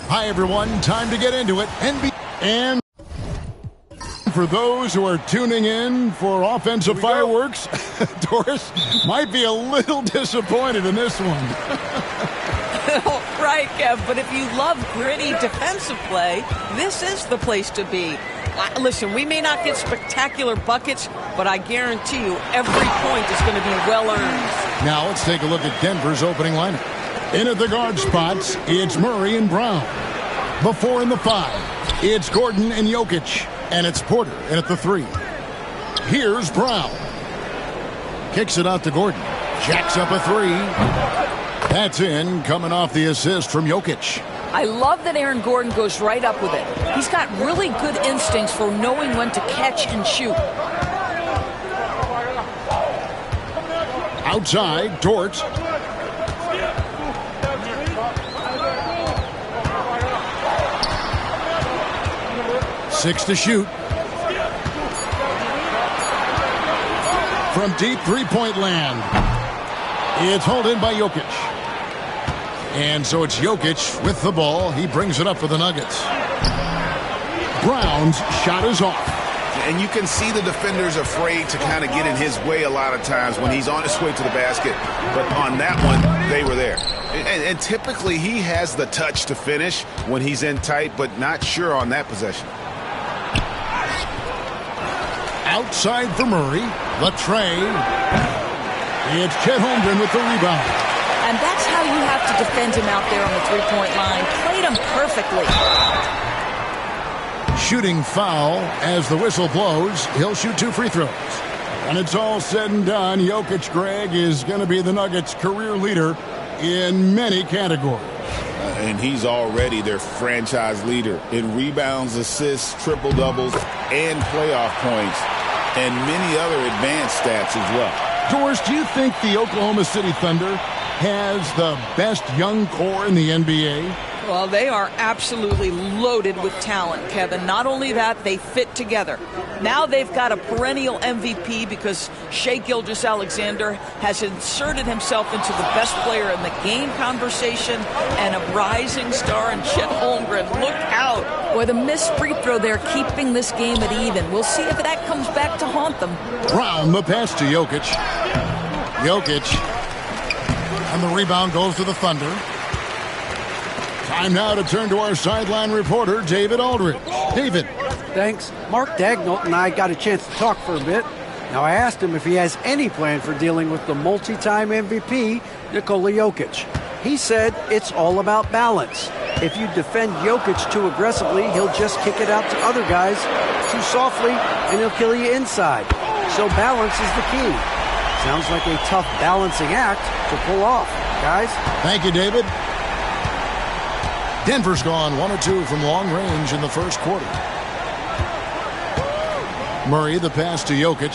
Hi, everyone. Time to get into it. And for those who are tuning in for offensive fireworks, Doris might be a little disappointed in this one. Right, Kev, but if you love gritty defensive play, this is the place to be. Listen, we may not get spectacular buckets, but I guarantee you every point is going to be well-earned. Now let's take a look at Denver's opening lineup. In at the guard spots, it's Murray and Brown. Before in the 5, it's Gordon and Jokic. And it's Porter in at the 3. Here's Brown. Kicks it out to Gordon. Jacks up a 3. That's in, coming off the assist from Jokic. I love that Aaron Gordon goes right up with it. He's got really good instincts for knowing when to catch and shoot. Outside, Dort. Six to shoot. From deep three-point land. It's hauled in by Jokic. And so it's Jokic with the ball. He brings it up for the Nuggets. Brown's shot is off. And you can see the defenders afraid to kind of get in his way a lot of times when he's on his way to the basket. But on that one, they were there. And typically he has the touch to finish when he's in tight, but not sure on that possession. Outside for Murray. The tray. It's Chet Holmgren with the rebound. And that's how you have to defend him out there on the three-point line. Played him perfectly. Shooting foul as the whistle blows. He'll shoot 2 free throws. When it's all said and done, Jokic, Greg, is going to be the Nuggets' career leader in many categories. And he's already their franchise leader in rebounds, assists, triple-doubles, and playoff points, and many other advanced stats as well. Doris, do you think the Oklahoma City Thunder has the best young core in the NBA? Well, they are absolutely loaded with talent, Kevin. Not only that, they fit together. Now they've got a perennial MVP because Shai Gilgeous-Alexander has inserted himself into the best player in the game conversation and a rising star in Chet Holmgren. Look out. Boy, the missed free throw there keeping this game at even. We'll see if that comes back to haunt them. Brown, the pass to Jokic. Jokic. And the rebound goes to the Thunder. Time now to turn to our sideline reporter, David Aldridge. David. Thanks. Mark Dagnall and I got a chance to talk for a bit. Now, I asked him if he has any plan for dealing with the multi-time MVP, Nikola Jokic. He said it's all about balance. If you defend Jokic too aggressively, he'll just kick it out to other guys too softly, and he'll kill you inside. So balance is the key. Sounds like a tough balancing act to pull off, guys. Thank you, David. Denver's gone 1 of 2 from long range in the first quarter. Murray, the pass to Jokic.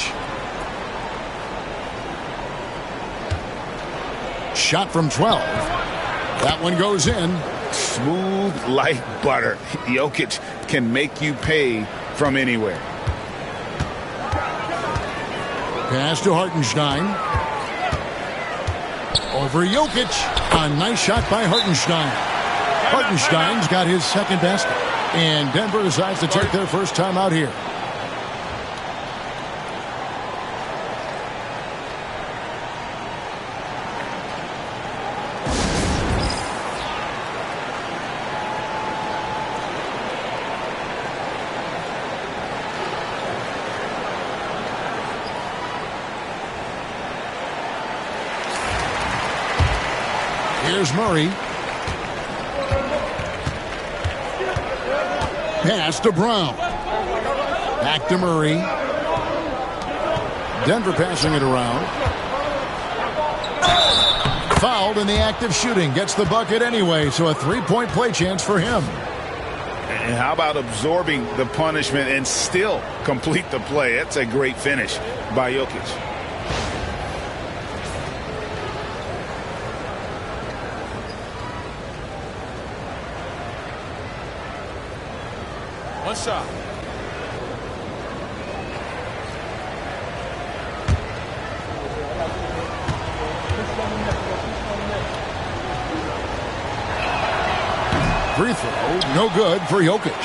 Shot from 12. That one goes in. Smooth like butter. Jokic can make you pay from anywhere. Pass to Hartenstein. Over Jokic. A nice shot by Hartenstein. Hartenstein's got his second basket. And Denver decides to take their first time out here. Here's Murray. Pass to Brown. Back to Murray. Denver passing it around. Fouled in the act of shooting. Gets the bucket anyway, so a three-point play chance for him. And how about absorbing the punishment and still complete the play? That's a great finish by Jokic. One shot. free throw, no good for Jokic.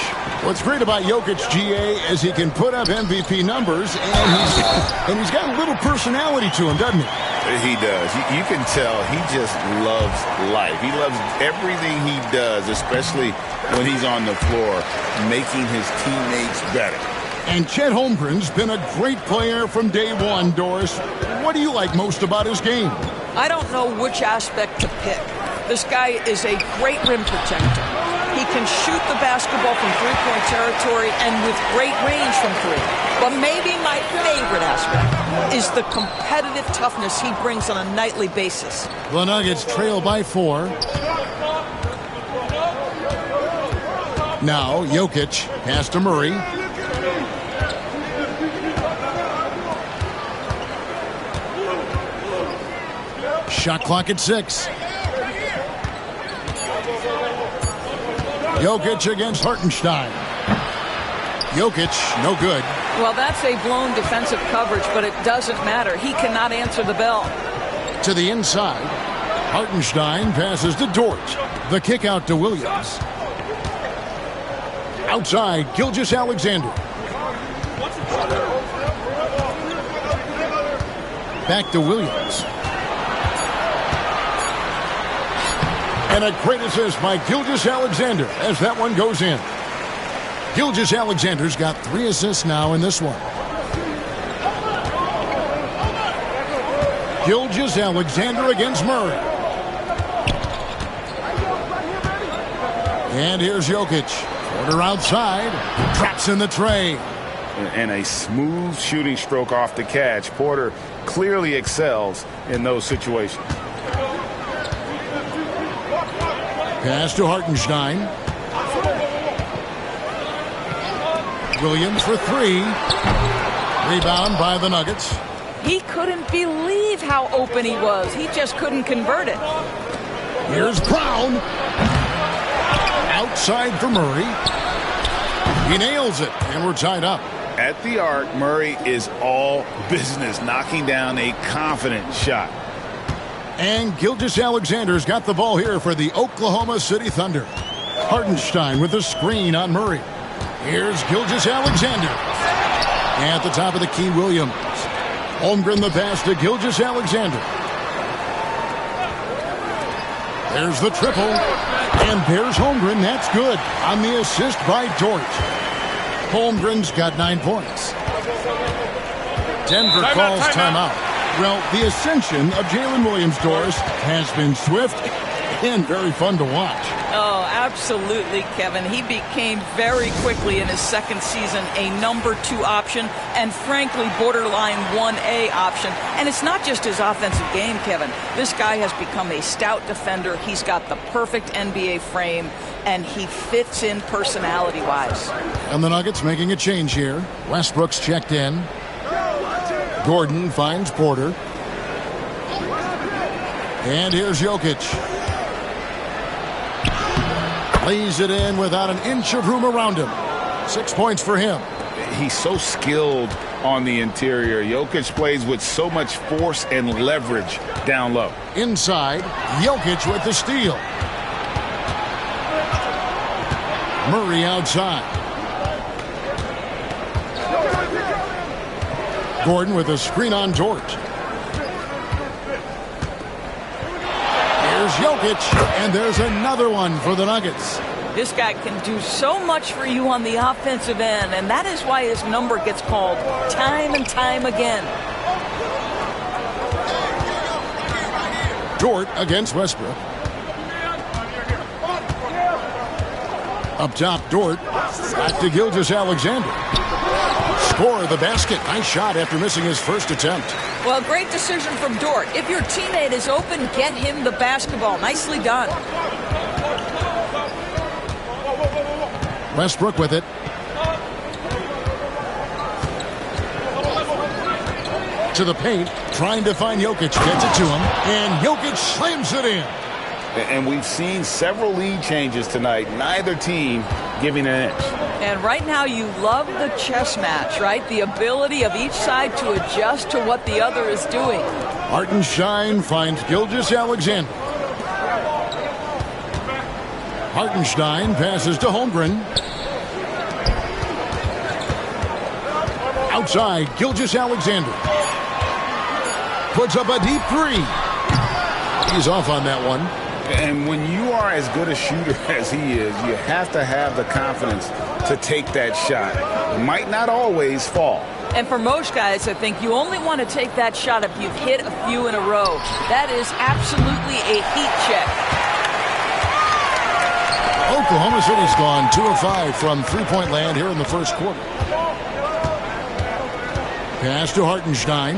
What's great about Jokic, GA, is he can put up MVP numbers, and he's got a little personality to him, doesn't he? He does. You can tell he just loves life. He loves everything he does, especially when he's on the floor, making his teammates better. And Chet Holmgren's been a great player from day one, Doris. What do you like most about his game? I don't know which aspect to pick. This guy is a great rim protector. He can shoot the basketball from three-point territory and with great range from three. But maybe my favorite aspect is the competitive toughness he brings on a nightly basis. The Nuggets trail by 4. Now Jokic pass to Murray. Shot clock at 6. Jokic against Hartenstein. Jokic, no good. Well, that's a blown defensive coverage, but it doesn't matter. He cannot answer the bell. To the inside. Hartenstein passes to Dort. The kick out to Williams. Outside, Gilgeous-Alexander. Back to Williams. And a great assist by Gilgeous-Alexander as that one goes in. Gilgeous-Alexander's got 3 assists now in this one. Gilgeous-Alexander against Murray. And here's Jokic. Porter outside. Traps in the tray. And a smooth shooting stroke off the catch. Porter clearly excels in those situations. Pass to Hartenstein. Williams for 3. Rebound by the Nuggets. He couldn't believe how open he was. He just couldn't convert it. Here's Brown. Outside for Murray. He nails it, and we're tied up. At the arc, Murray is all business, knocking down a confident shot. And Gilgeous-Alexander's got the ball here for the Oklahoma City Thunder. Hartenstein with a screen on Murray. Here's Gilgeous-Alexander. At the top of the key, Williams. Holmgren the pass to Gilgeous-Alexander. There's the triple. And there's Holmgren. That's good on the assist by Dort. Holmgren's got 9 points. Denver calls timeout. Well, the ascension of Jalen Williams, Doris, has been swift and very fun to watch. Oh, absolutely, Kevin. He became very quickly in his second season a number 2 option and, frankly, borderline 1A option. And it's not just his offensive game, Kevin. This guy has become a stout defender. He's got the perfect NBA frame, and he fits in personality-wise. And the Nuggets making a change here. Westbrook's checked in. Gordon finds Porter. And here's Jokic. Lays it in without an inch of room around him. 6 points for him. He's so skilled on the interior. Jokic plays with so much force and leverage down low. Inside, Jokic with the steal. Murray outside. Gordon with a screen on Dort. Here's Jokic, and there's another one for the Nuggets. This guy can do so much for you on the offensive end, and that is why his number gets called time and time again. Dort against Westbrook. Up top, Dort. Back to Gilgeous-Alexander. Score the basket. Nice shot after missing his first attempt. Well, great decision from Dort. If your teammate is open, get him the basketball. Nicely done. Westbrook with it. To the paint, trying to find Jokic. Gets it to him, and Jokic slams it in. And we've seen several lead changes tonight. Neither team giving an inch. And right now you love the chess match, right? The ability of each side to adjust to what the other is doing. Hartenstein finds Gilgeous-Alexander. Hartenstein passes to Holmgren. Outside, Gilgeous-Alexander. Puts up a deep three. He's off on that one. And when you are as good a shooter as he is, you have to have the confidence to take that shot. It might not always fall. And for most guys, I think you only want to take that shot if you've hit a few in a row. That is absolutely a heat check. Oklahoma City's gone 2 of 5 from three-point land here in the first quarter. Pass to Hartenstein.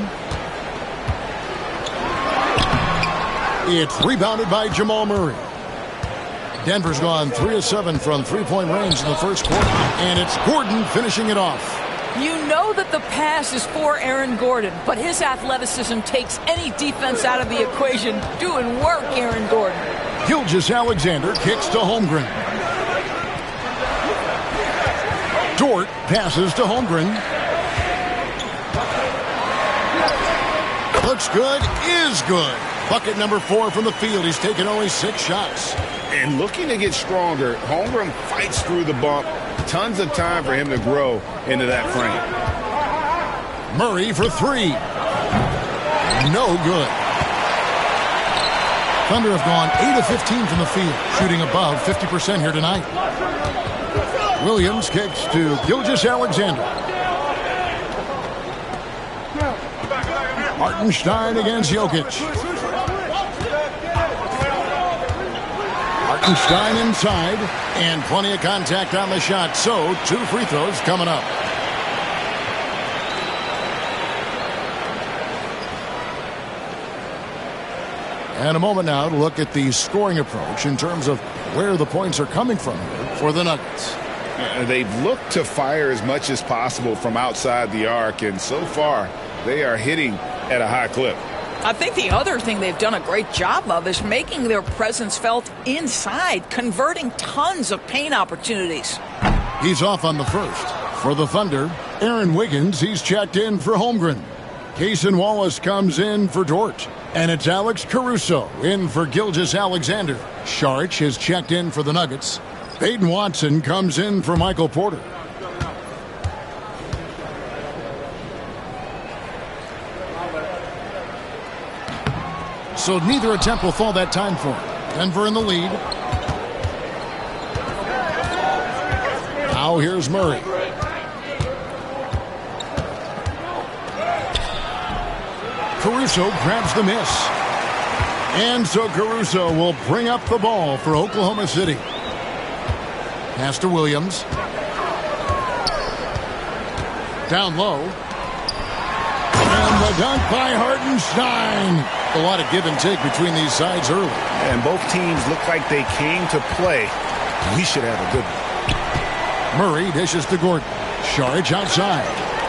It's rebounded by Jamal Murray. Denver's gone 3 of 7 from three-point range in the first quarter. And it's Gordon finishing it off. You know that the pass is for Aaron Gordon, but his athleticism takes any defense out of the equation. Doing work, Aaron Gordon. Gilgeous-Alexander kicks to Holmgren. Dort passes to Holmgren. Looks good, is good. Bucket number 4 from the field. He's taken only 6 shots. And looking to get stronger, Holmgren fights through the bump. Tons of time for him to grow into that frame. Murray for 3. No good. Thunder have gone 8 of 15 from the field, shooting above 50% here tonight. Williams kicks to Gilgeous-Alexander. Hartenstein against Jokic. Hartenstein inside, and plenty of contact on the shot, so 2 free throws coming up. And a moment now to look at the scoring approach in terms of where the points are coming from here for the Nuggets. They've looked to fire as much as possible from outside the arc, and so far they are hitting at a high clip. I think the other thing they've done a great job of is making their presence felt inside, converting tons of paint opportunities. He's off on the first. For the Thunder, Aaron Wiggins, he's checked in for Holmgren. Cason Wallace comes in for Dort. And it's Alex Caruso in for Gilgeous-Alexander. Saric has checked in for the Nuggets. Peyton Watson comes in for Michael Porter. So neither attempt will fall that time for him. Denver in the lead. Now here's Murray. Caruso grabs the miss. And so Caruso will bring up the ball for Oklahoma City. Pass to Williams. Down low. And the dunk by Hartenstein. A lot of give and take between these sides early. And both teams look like they came to play. We should have a good one. Murray dishes to Gordon. Saric outside.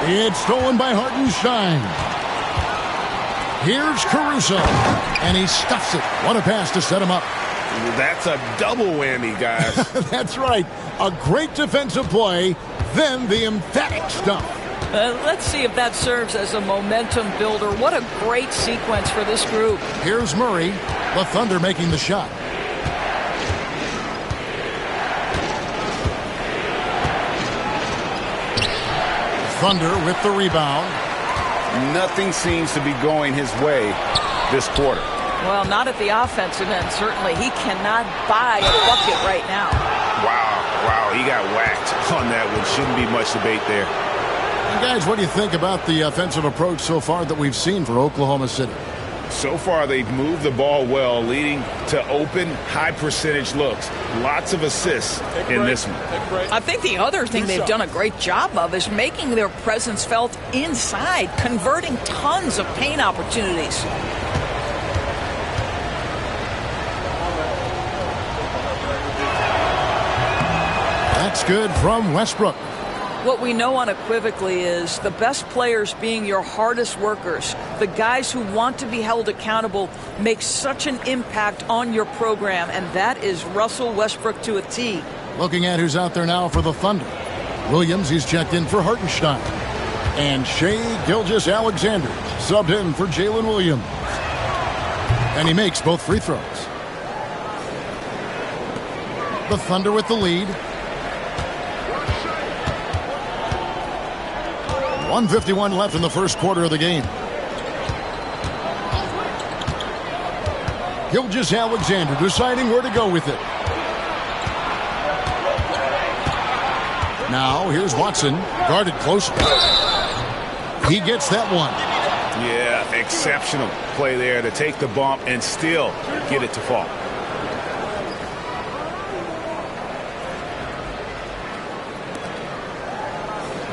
It's stolen by Hartenstein. Here's Caruso. And he stuffs it. What a pass to set him up. That's a double whammy, guys. That's right. A great defensive play, then the emphatic stuff. Let's see if that serves as a momentum builder. What a great sequence for this group. Here's Murray. The Thunder making the shot. Thunder with the rebound. Nothing seems to be going his way this quarter. Well, not at the offensive end, certainly. He cannot buy a bucket right now. Wow, he got whacked on that one. Shouldn't be much debate there. And guys, what do you think about the offensive approach so far that we've seen for Oklahoma City? So far, they've moved the ball well, leading to open, high-percentage looks. Lots of assists in this one. I think the other thing they've done a great job of is making their presence felt inside, converting tons of paint opportunities. That's good from Westbrook. What we know unequivocally is the best players being your hardest workers, the guys who want to be held accountable, make such an impact on your program, and that is Russell Westbrook to a T. Looking at who's out there now for the Thunder. Williams, he's checked in for Hartenstein. And Shai Gilgeous-Alexander subbed in for Jalen Williams. And he makes both free throws. The Thunder with the lead. 1:51 left in the first quarter of the game. Gilgeous-Alexander deciding where to go with it. Now here's Watson, guarded closely. He gets that one. Yeah, exceptional play there to take the bump and still get it to fall.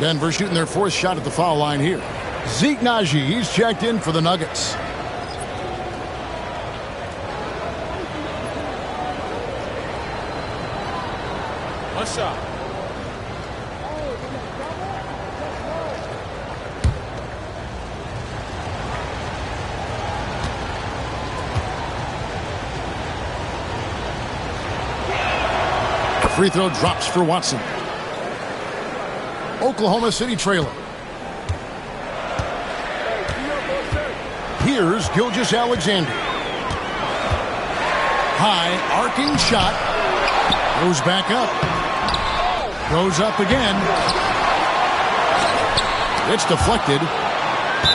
Denver shooting their fourth shot at the foul line here. Zeke Naji, he's checked in for the Nuggets. What's up? Free throw drops for Watson. Oklahoma City trailing. Here's Gilgeous-Alexander. High arcing shot. Goes back up. Goes up again. It's deflected.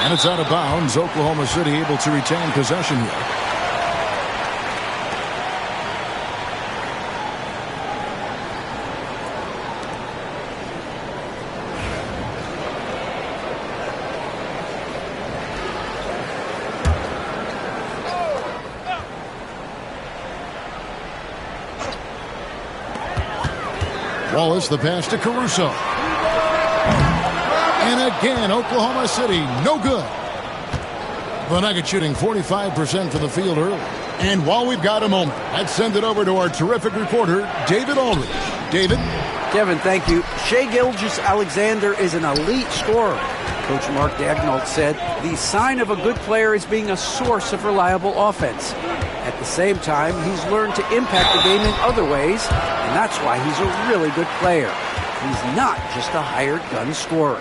And it's out of bounds. Oklahoma City able to retain possession here. Wallace, the pass to Caruso. And again, Oklahoma City, no good. The Nuggets shooting 45% from the field early. And while we've got a moment, let's send it over to our terrific reporter, David Aldridge. David? Kevin, thank you. Shai Gilgeous-Alexander is an elite scorer. Coach Mark Daigneault said the sign of a good player is being a source of reliable offense. At the same time, he's learned to impact the game in other ways, and that's why he's a really good player. He's not just a hired gun scorer.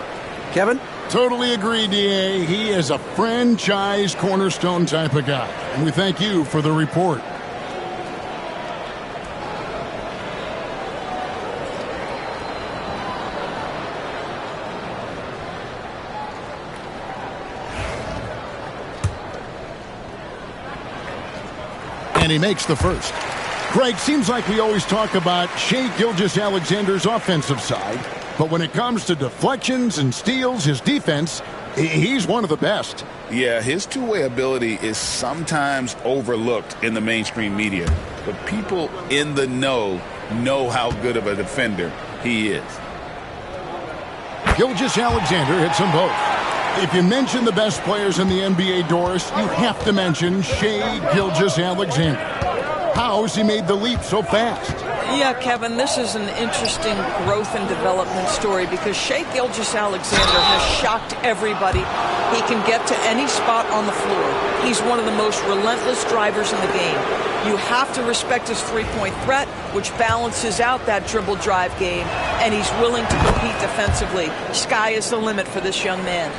Kevin? Totally agree, D.A. He is a franchise cornerstone type of guy. And we thank you for the report. And he makes the first. Craig, seems like we always talk about Shai Gilgeous-Alexander's offensive side, but when it comes to deflections and steals, his defense, he's one of the best. Yeah, his two-way ability is sometimes overlooked in the mainstream media, but people in the know how good of a defender he is. Gilgeous-Alexander hits them both. If you mention the best players in the NBA, Doris, you have to mention Shai Gilgeous-Alexander. How has he made the leap so fast? Yeah, Kevin, this is an interesting growth and development story because Shai Gilgeous-Alexander has shocked everybody. He can get to any spot on the floor. He's one of the most relentless drivers in the game. You have to respect his three-point threat, which balances out that dribble drive game, and he's willing to compete defensively. Sky is the limit for this young man.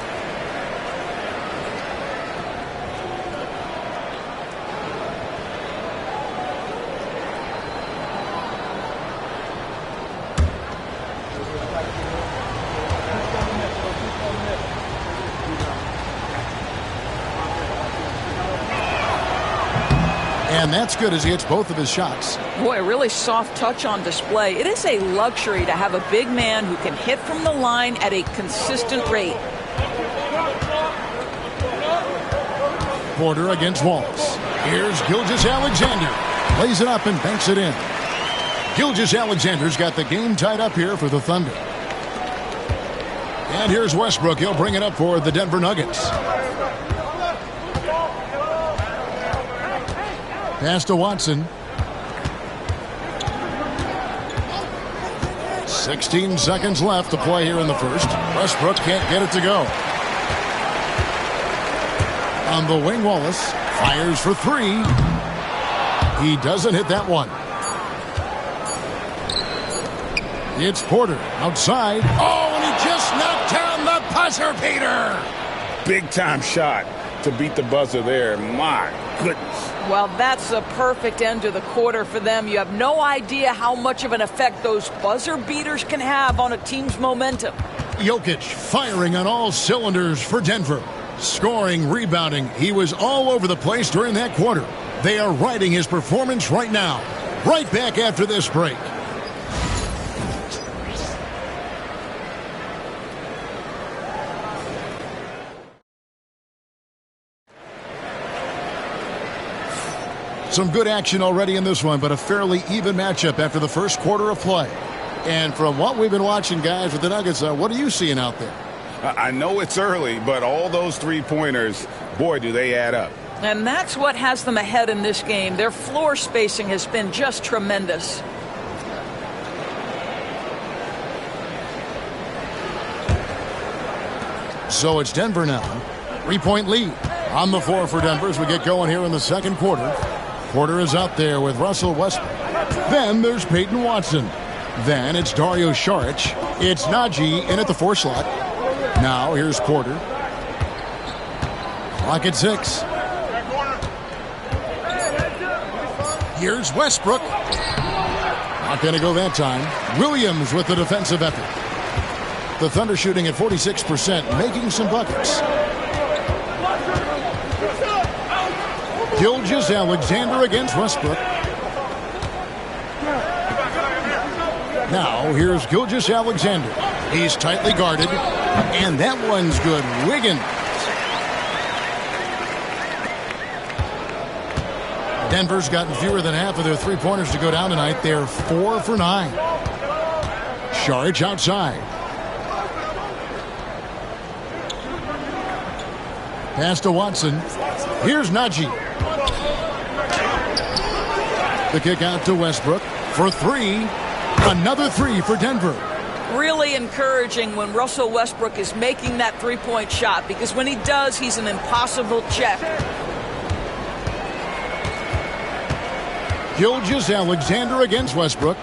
And that's good as he hits both of his shots. Boy, a really soft touch on display. It is a luxury to have a big man who can hit from the line at a consistent rate. Porter against Wallace. Here's Gilgeous-Alexander. Lays it up and banks it in. Gilgeous-Alexander's got the game tied up here for the Thunder. And here's Westbrook. He'll bring it up for the Denver Nuggets. Pass to Watson. 16 seconds left to play here in the first. Westbrook can't get it to go. On the wing, Wallace fires for three. He doesn't hit that one. It's Porter outside. Oh, and he just knocked down the buzzer beater. Big time shot. to beat the buzzer there. My goodness. Well, that's a perfect end to the quarter for them. You have no idea how much of an effect those buzzer beaters can have on a team's momentum. Jokic firing on all cylinders for Denver. Scoring, rebounding. He was all over the place during that quarter. They are riding his performance right now. Right back after this break. Some good action already in this one, but a fairly even matchup after the first quarter of play. And from what we've been watching, guys, with the Nuggets, what are you seeing out there? I know it's early, but all those three-pointers, boy, do they add up. And that's what has them ahead in this game. Their floor spacing has been just tremendous. So it's Denver now. 3-point lead on the floor for Denver as we get going here in the second quarter. Porter is out there with Russell Westbrook. Then there's Peyton Watson. Then it's Dario Saric. It's Najee in at the 4 slot. Now here's Porter. Clock at 6. Here's Westbrook. Not going to go that time. Williams with the defensive effort. The Thunder shooting at 46%, making some buckets. Gilgeous-Alexander against Westbrook. Now, here's Gilgeous-Alexander. He's tightly guarded, and that one's good. Wiggins. Denver's gotten fewer than half of their three-pointers to go down tonight. They're 4 for 9. Saric outside. Pass to Watson. Here's Najee. The kick out to Westbrook for 3. Another 3 for Denver. Really encouraging when Russell Westbrook is making that three-point shot, because when he does, he's an impossible check. Gilgeous-Alexander against Westbrook.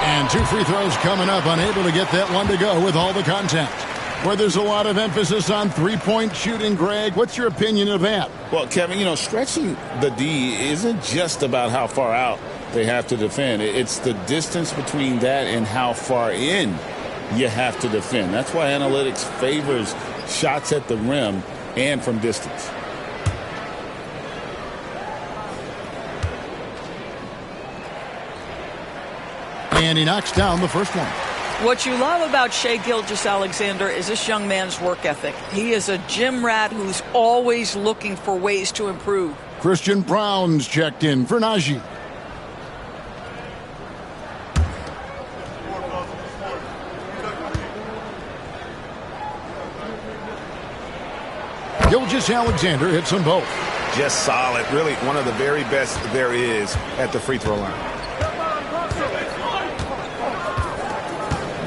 And 2 free throws coming up, unable to get that one to go with all the contact. Where there's a lot of emphasis on three-point shooting, Greg. What's your opinion of that? Well, Kevin, stretching the D isn't just about how far out they have to defend. It's the distance between that and how far in you have to defend. That's why analytics favors shots at the rim and from distance. And he knocks down the first one. What you love about Shai Gilgeous-Alexander is this young man's work ethic. He is a gym rat who's always looking for ways to improve. Christian Brown's checked in for Najee. Gilgeous-Alexander hits them both. Just solid. Really one of the very best there is at the free throw line.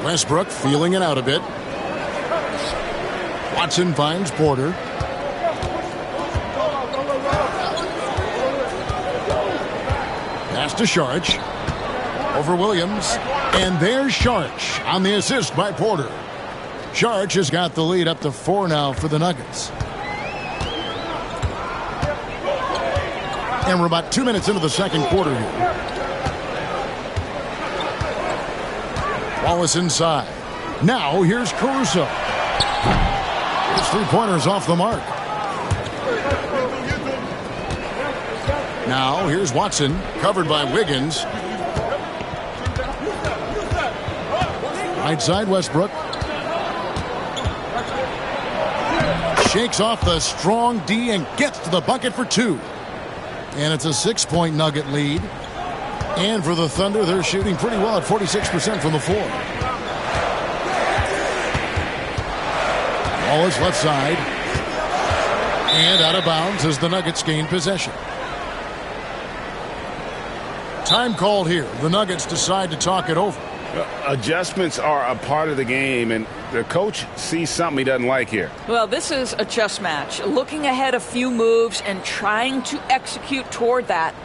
Westbrook feeling it out a bit. Watson finds Porter. Pass to Saric. Over Williams. And there's Saric on the assist by Porter. Saric has got the lead up to 4 now for the Nuggets. And we're about 2 minutes into the second quarter here. Wallace inside. Now here's Caruso. His three-pointers off the mark. Now here's Watson, covered by Wiggins. Right side Westbrook. Shakes off the strong D and gets to the bucket for 2. And it's a 6-point Nugget lead. And for the Thunder, they're shooting pretty well at 46% from the floor. Wallace left side. And out of bounds as the Nuggets gain possession. Time called here. The Nuggets decide to talk it over. Adjustments are a part of the game, and the coach sees something he doesn't like here. Well, this is a chess match. Looking ahead a few moves and trying to execute toward that.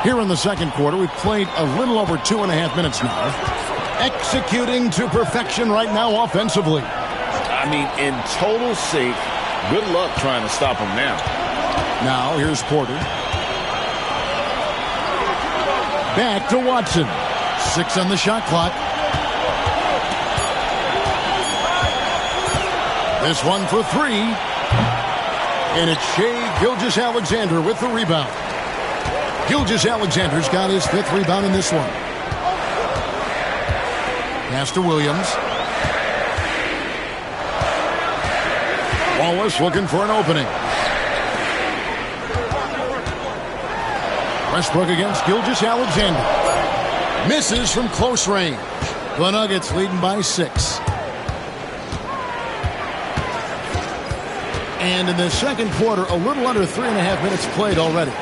Here in the second quarter, we've played a little over 2.5 minutes now. Executing to perfection right now offensively. I mean, in total sync. Good luck trying to stop him now. Now, here's Porter. Back to Watson. 6 on the shot clock. This one for 3. And it's Shai Gilgeous-Alexander with the rebound. Gilgeous-Alexander's got his 5th rebound in this one. Pass to Williams. Wallace looking for an opening. Westbrook against Gilgeous-Alexander. Misses from close range. The Nuggets leading by 6. And in the second quarter, a little under 3.5 minutes played already.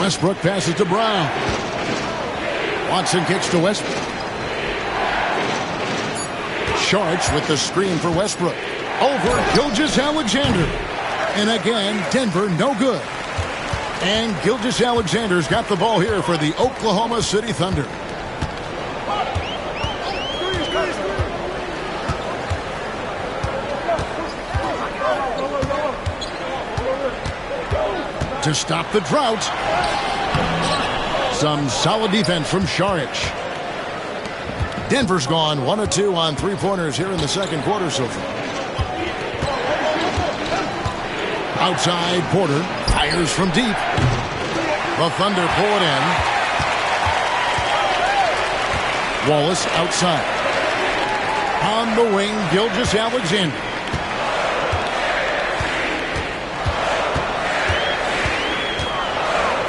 Westbrook passes to Brown. Watson kicks to Westbrook. Sharks with the screen for Westbrook. Over Gilgeous-Alexander. And again, Denver no good. And Gilgeous-Alexander's got the ball here for the Oklahoma City Thunder. To stop the drought. Some solid defense from Saric. Denver's gone 1 of 2 on 3-pointers here in the second quarter so far. Outside, Porter fires from deep. The Thunder pull it in. Wallace outside. On the wing, Gilgeous-Alexander.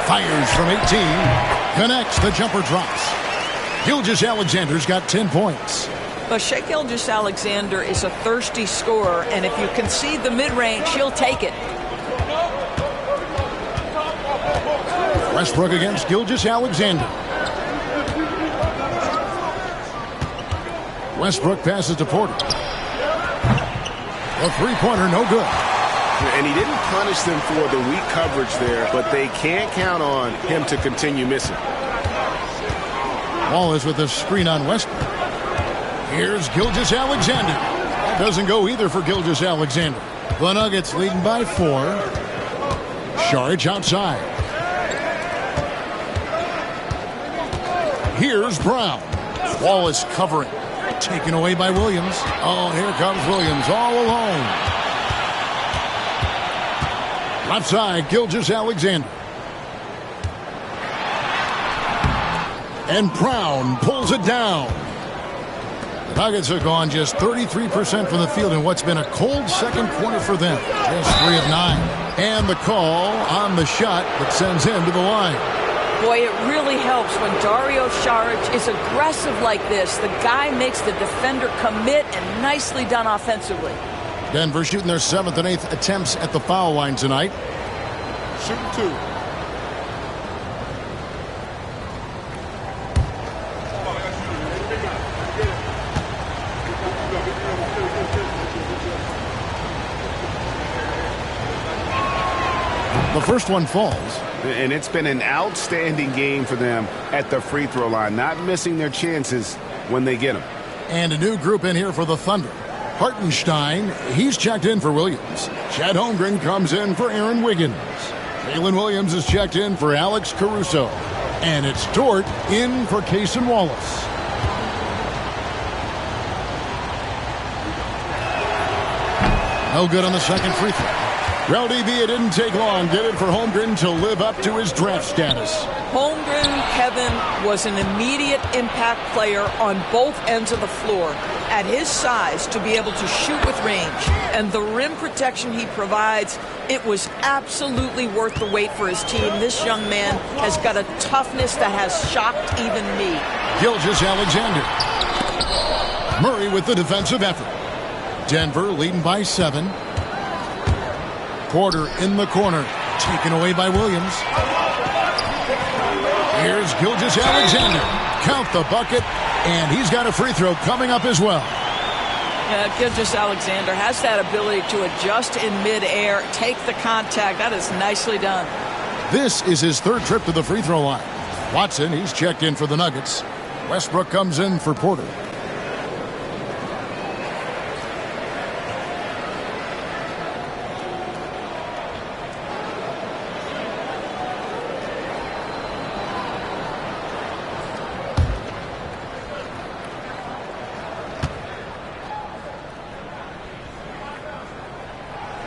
Fires from 18. Connects. The jumper drops. Gilgeous-Alexander's got 10 points. But Shai Gilgeous-Alexander is a thirsty scorer, and if you concede the mid-range, he'll take it. Westbrook against Gilgeous-Alexander. Westbrook passes to Porter. The three-pointer no good. And he didn't punish them for the weak coverage there, but they can't count on him to continue missing. Wallace with a screen on Westbrook. Here's Gilgeous-Alexander. That doesn't go either for Gilgeous-Alexander. The Nuggets leading by 4. Saric outside. Here's Brown. Wallace covering. Taken away by Williams. Oh, here comes Williams all alone. Left side, Gilgeous-Alexander. And Brown pulls it down. The Nuggets have gone just 33% from the field in what's been a cold second quarter for them. Just 3 of 9. And the call on the shot that sends him to the line. Boy, it really helps when Dario Saric is aggressive like this. The guy makes the defender commit, and nicely done offensively. Denver shooting their 7th and 8th attempts at the foul line tonight. Shooting 2. The first one falls. And it's been an outstanding game for them at the free throw line, not missing their chances when they get them. And a new group in here for the Thunder. Hartenstein, he's checked in for Williams. Chet Holmgren comes in for Aaron Wiggins. Jalen Williams is checked in for Alex Caruso. And it's Dort in for Cason Wallace. No good on the second free throw. Well, DB, it didn't take long, did it, for Holmgren to live up to his draft status? Holmgren, Kevin, was an immediate impact player on both ends of the floor. At his size, to be able to shoot with range and the rim protection he provides, it was absolutely worth the wait for his team. This young man has got a toughness that has shocked even me. Gilgeous-Alexander. Murray with the defensive effort. Denver leading by 7. Porter in the corner, taken away by Williams. Here's Gilgeous-Alexander. Count the bucket, and he's got a free throw coming up as well. Gilgeous-Alexander has that ability to adjust in midair, take the contact. That is nicely done. This is his third trip to the free throw line. Watson, he's checked in for the Nuggets. Westbrook comes in for Porter.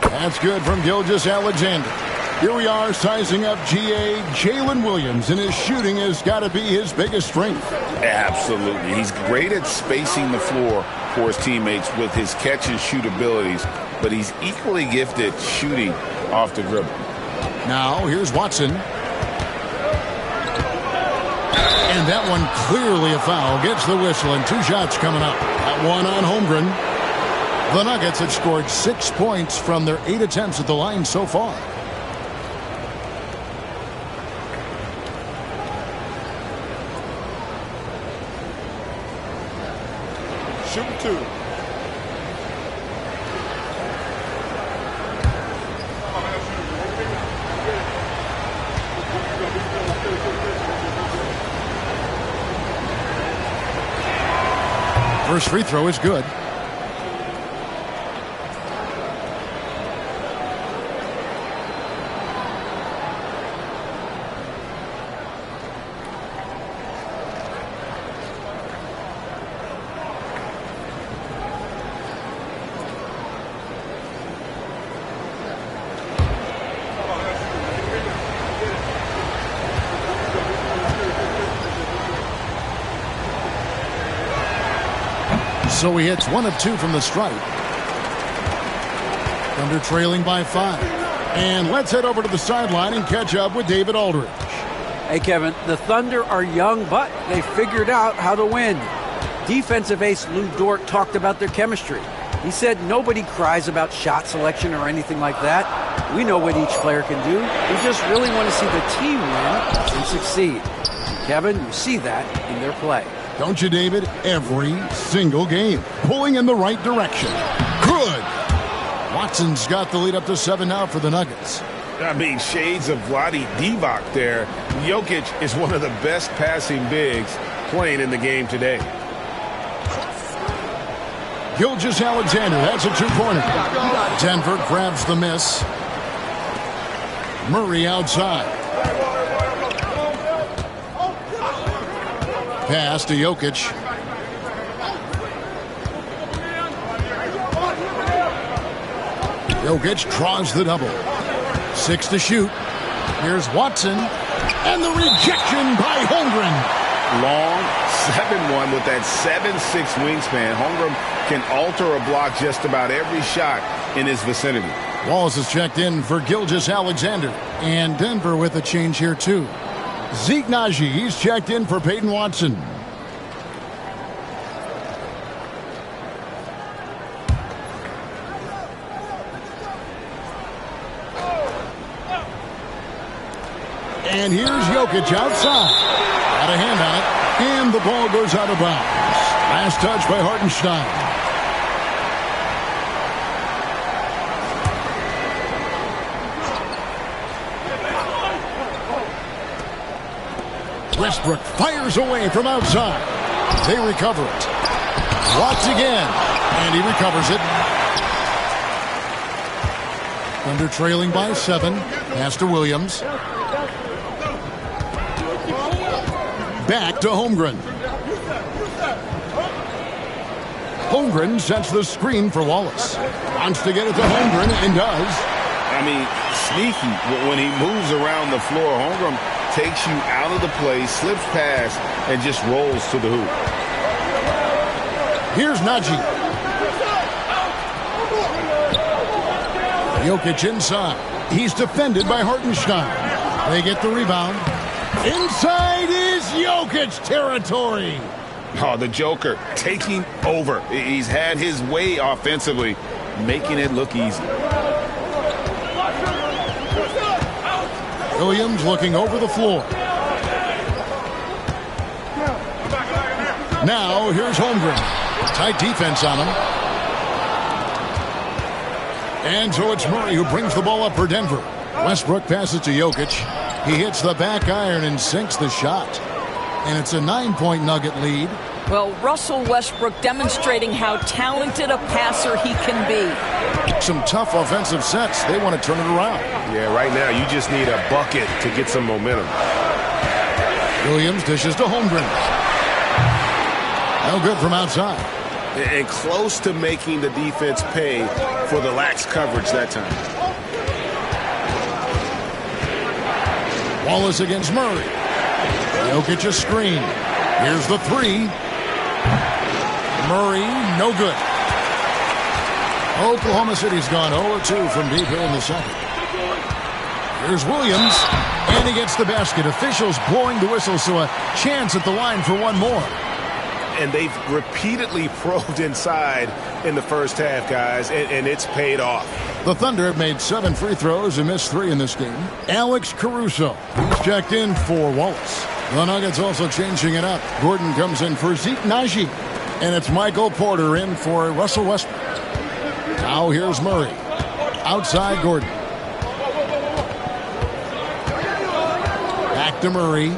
That's good from Gilgeous-Alexander. Here we are sizing up GA Jalen Williams, and his shooting has got to be his biggest strength. Absolutely. He's great at spacing the floor for his teammates with his catch and shoot abilities, but he's equally gifted shooting off the dribble. Now here's Watson. And that one clearly a foul. Gets the whistle, and 2 shots coming up. That one on Holmgren. The Nuggets have scored 6 points from their 8 attempts at the line so far. Shoot 2. First free throw is good. So he hits 1 of 2 from the stripe. Thunder trailing by 5. And let's head over to the sideline and catch up with David Aldridge. Hey, Kevin, the Thunder are young, but they figured out how to win. Defensive ace Lou Dort talked about their chemistry. He said nobody cries about shot selection or anything like that. We know what each player can do. We just really want to see the team win and succeed. And Kevin, you see that in their play. Don't you, David? Every single game. Pulling in the right direction. Good. Watson's got the lead up to 7 now for the Nuggets. I mean, shades of Vlade Divac there. Jokic is one of the best passing bigs playing in the game today. Gilgeous-Alexander, that's a 2-pointer. Denver grabs the miss. Murray outside. Pass to Jokic. Jokic draws the double. 6 to shoot. Here's Watson. And the rejection by Holmgren. Long 7-1 with that 7'6" wingspan. Holmgren can alter a block just about every shot in his vicinity. Wallace is checked in for Gilgeous-Alexander. And Denver with a change here too. Zeke Naji, he's checked in for Peyton Watson. And here's Jokic outside. Got a hand on it. And the ball goes out of bounds. Last touch by Hartenstein. Westbrook fires away from outside. They recover it. Watts again. And he recovers it. Thunder trailing by 7. Pass to Williams. Back to Holmgren. Holmgren sets the screen for Wallace. Wants to get it to Holmgren and does. I mean, sneaky when he moves around the floor. Holmgren takes you out of the play, slips past, and just rolls to the hoop. Here's Naji. Jokic inside. He's defended by Hartenstein. They get the rebound. Inside is Jokic territory. Oh, the Joker taking over. He's had his way offensively, making it look easy. Williams looking over the floor. Now here's Holmgren. Tight defense on him. And so it's Murray who brings the ball up for Denver. Westbrook passes to Jokic. He hits the back iron and sinks the shot. And it's a 9-point Nugget lead. Well, Russell Westbrook demonstrating how talented a passer he can be. Some tough offensive sets. They want to turn it around. Yeah, right now you just need a bucket to get some momentum. Williams dishes to Holmgren. No good from outside. And close to making the defense pay for the lax coverage that time. Wallace against Murray. Jokic a screen. Here's the three. Murray, no good. Oklahoma City's gone 0-2 from deep here in the second. Here's Williams, and he gets the basket. Officials blowing the whistle, so a chance at the line for one more. And they've repeatedly probed inside in the first half, guys, and it's paid off. The Thunder have made 7 free throws and missed 3 in this game. Alex Caruso, he's checked in for Wallace. The Nuggets also changing it up. Gordon comes in for Zeke Naji. And it's Michael Porter in for Russell Westbrook. Now here's Murray. Outside Gordon. Back to Murray.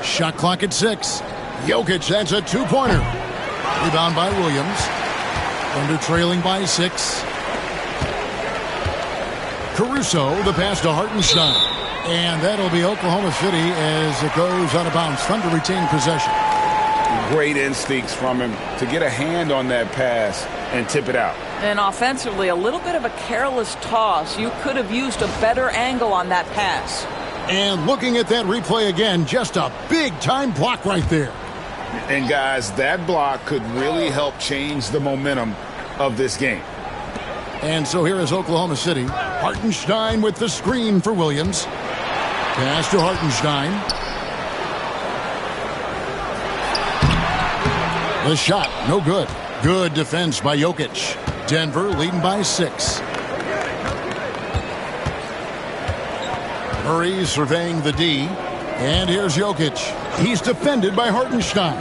Shot clock at 6. Jokic, that's a 2-pointer. Rebound by Williams. Thunder trailing by 6. Caruso, the pass to Hartenstein. And that'll be Oklahoma City as it goes out of bounds. Thunder retain possession. Great instincts from him to get a hand on that pass and tip it out. And offensively, a little bit of a careless toss. You could have used a better angle on that pass. And looking at that replay again, just a big-time block right there. And, guys, that block could really help change the momentum of this game. And so here is Oklahoma City. Hartenstein with the screen for Williams. Pass to Hartenstein. The shot, no good. Good defense by Jokic. Denver leading by 6. Murray surveying the D. And here's Jokic. He's defended by Hartenstein.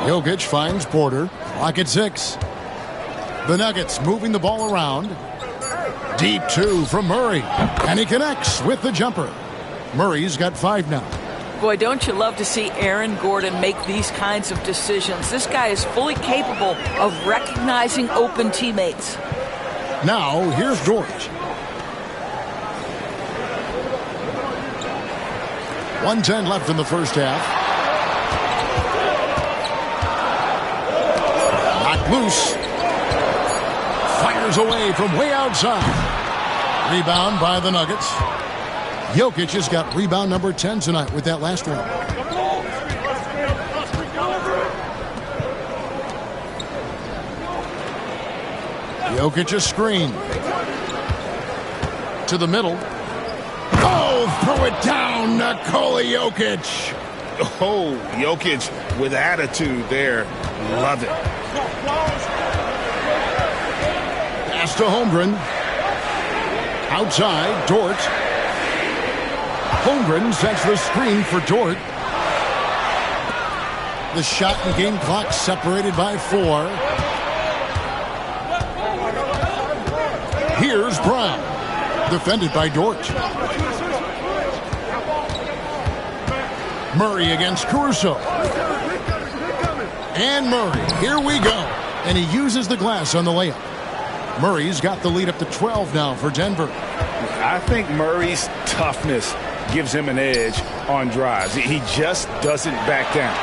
Jokic finds Porter. Clock at 6. The Nuggets moving the ball around. Deep 2 from Murray. And he connects with the jumper. Murray's got 5 now. Boy, don't you love to see Aaron Gordon make these kinds of decisions. This guy is fully capable of recognizing open teammates. Now, here's George. 1:10 left in the first half. Knocked loose. Fires away from way outside. Rebound by the Nuggets. Jokic has got rebound number 10 tonight with that last one. Jokic a screen. To the middle. Oh, throw it down, Nikola Jokic. Oh, Jokic with attitude there. Love it. Pass to Holmgren. Outside, Dort. Holmgren sets the screen for Dort. The shot and game clock separated by 4. Here's Brown. Defended by Dort. Murray against Caruso. And Murray, here we go. And he uses the glass on the layup. Murray's got the lead up to 12 now for Denver. I think Murray's toughness gives him an edge on drives. He just doesn't back down.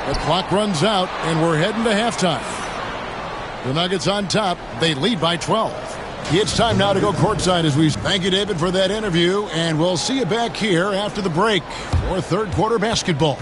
The clock runs out, and we're heading to halftime. The Nuggets on top. They lead by 12. It's time now to go courtside as we thank you, David, for that interview, and we'll see you back here after the break for third quarter basketball.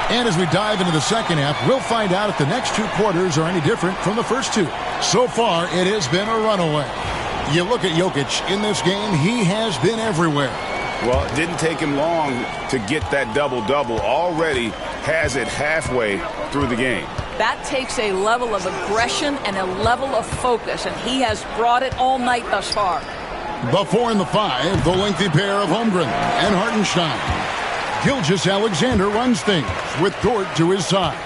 And as we dive into the second half, we'll find out if the next 2 quarters are any different from the first 2. So far, it has been a runaway. You look at Jokic in this game, he has been everywhere. Well, it didn't take him long to get that double-double. Already has it halfway through the game. That takes a level of aggression and a level of focus, and he has brought it all night thus far. The 4 and the 5, the lengthy pair of Holmgren and Hartenstein. Gilgeous-Alexander runs things with Dort to his side.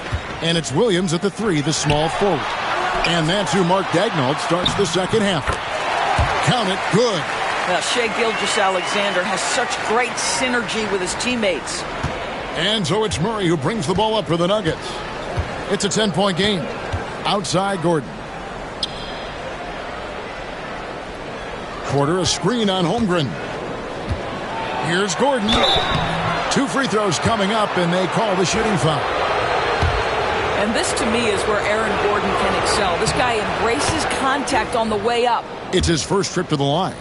And it's Williams at the 3, the small forward. And that's who Mark Daigneault starts the second half. Count it, good. Well, Shai Gilgeous-Alexander has such great synergy with his teammates. And so it's Murray who brings the ball up for the Nuggets. It's a 10-point game. Outside Gordon. Porter a screen on Holmgren. Here's Gordon. 2 free throws coming up, and they call the shooting foul. And this, to me, is where Aaron Gordon can excel. This guy embraces contact on the way up. It's his first trip to the line.